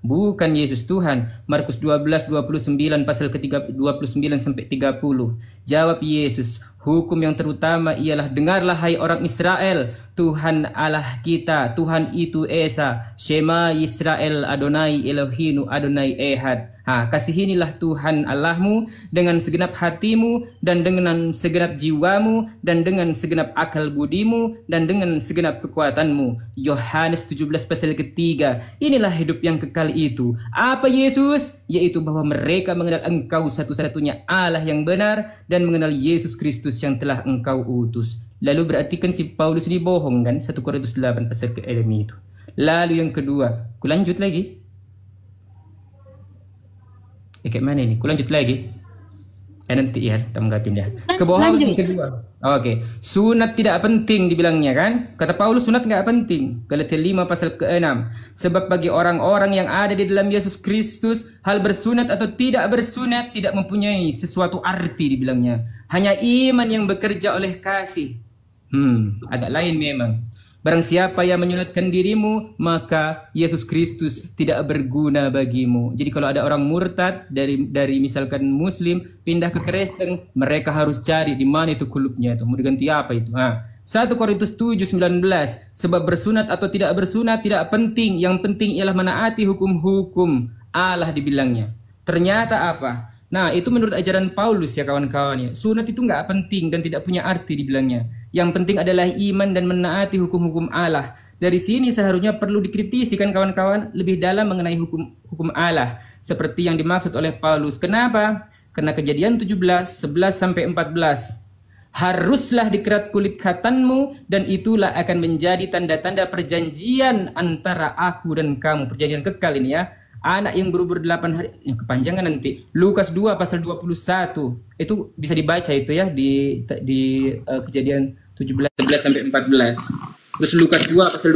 Bukan Yesus Tuhan. Markus 12:29 pasal ke-29 sampai 30. Jawab Yesus, hukum yang terutama ialah dengarlah hai orang Israel, Tuhan Allah kita, Tuhan itu Esa. Shema Yisrael Adonai Elohinu Adonai Ehad. Kasihinilah Tuhan Allahmu dengan segenap hatimu dan dengan segenap jiwamu dan dengan segenap akal budimu dan dengan segenap kekuatanmu. Yohanes 17 pasal ke-3. Inilah hidup yang kekal itu. Apa Yesus? Yaitu bahwa mereka mengenal Engkau satu-satunya Allah yang benar dan mengenal Yesus Kristus yang telah Engkau utus. Lalu berarti kan si Paulus ini bohong kan? 1 Korintus 8 pasal ke-6 itu. Lalu yang kedua, kulanjut lagi. Kayak mana ini? Kulanjut lagi. Nanti ya, tanggapin ya. Kebohongan yang kedua. Oke. Sunat tidak penting dibilangnya kan? Kata Paulus sunat nggak penting. Galatia 5 pasal ke-6. Sebab bagi orang-orang yang ada di dalam Yesus Kristus, hal bersunat atau tidak bersunat tidak mempunyai sesuatu arti dibilangnya. Hanya iman yang bekerja oleh kasih. Agak lain memang. Barang siapa yang menyunatkan dirimu, maka Yesus Kristus tidak berguna bagimu. Jadi kalau ada orang murtad dari misalkan Muslim pindah ke Kristen, mereka harus cari di mana itu kulubnya itu. Mau diganti apa itu? 1 Korintus 7:19. Sebab bersunat atau tidak bersunat tidak penting. Yang penting ialah menaati hukum-hukum Allah dibilangnya. Ternyata apa? Nah, itu menurut ajaran Paulus ya kawan-kawan ya. Sunat itu nggak penting dan tidak punya arti dibilangnya. Yang penting adalah iman dan menaati hukum-hukum Allah. Dari sini seharusnya perlu dikritisi kan kawan-kawan lebih dalam mengenai hukum Allah seperti yang dimaksud oleh Paulus. Kenapa? Karena Kejadian 17, 11 sampai 14. Haruslah dikerat kulit khatanmu dan itulah akan menjadi tanda-tanda perjanjian antara aku dan kamu. Perjanjian kekal ini ya. Anak yang berumur 8 hari, yang kepanjangan nanti. Lukas 2 pasal 21. Itu bisa dibaca itu ya di Kejadian 17 11 sampai 14. Terus Lukas 2 pasal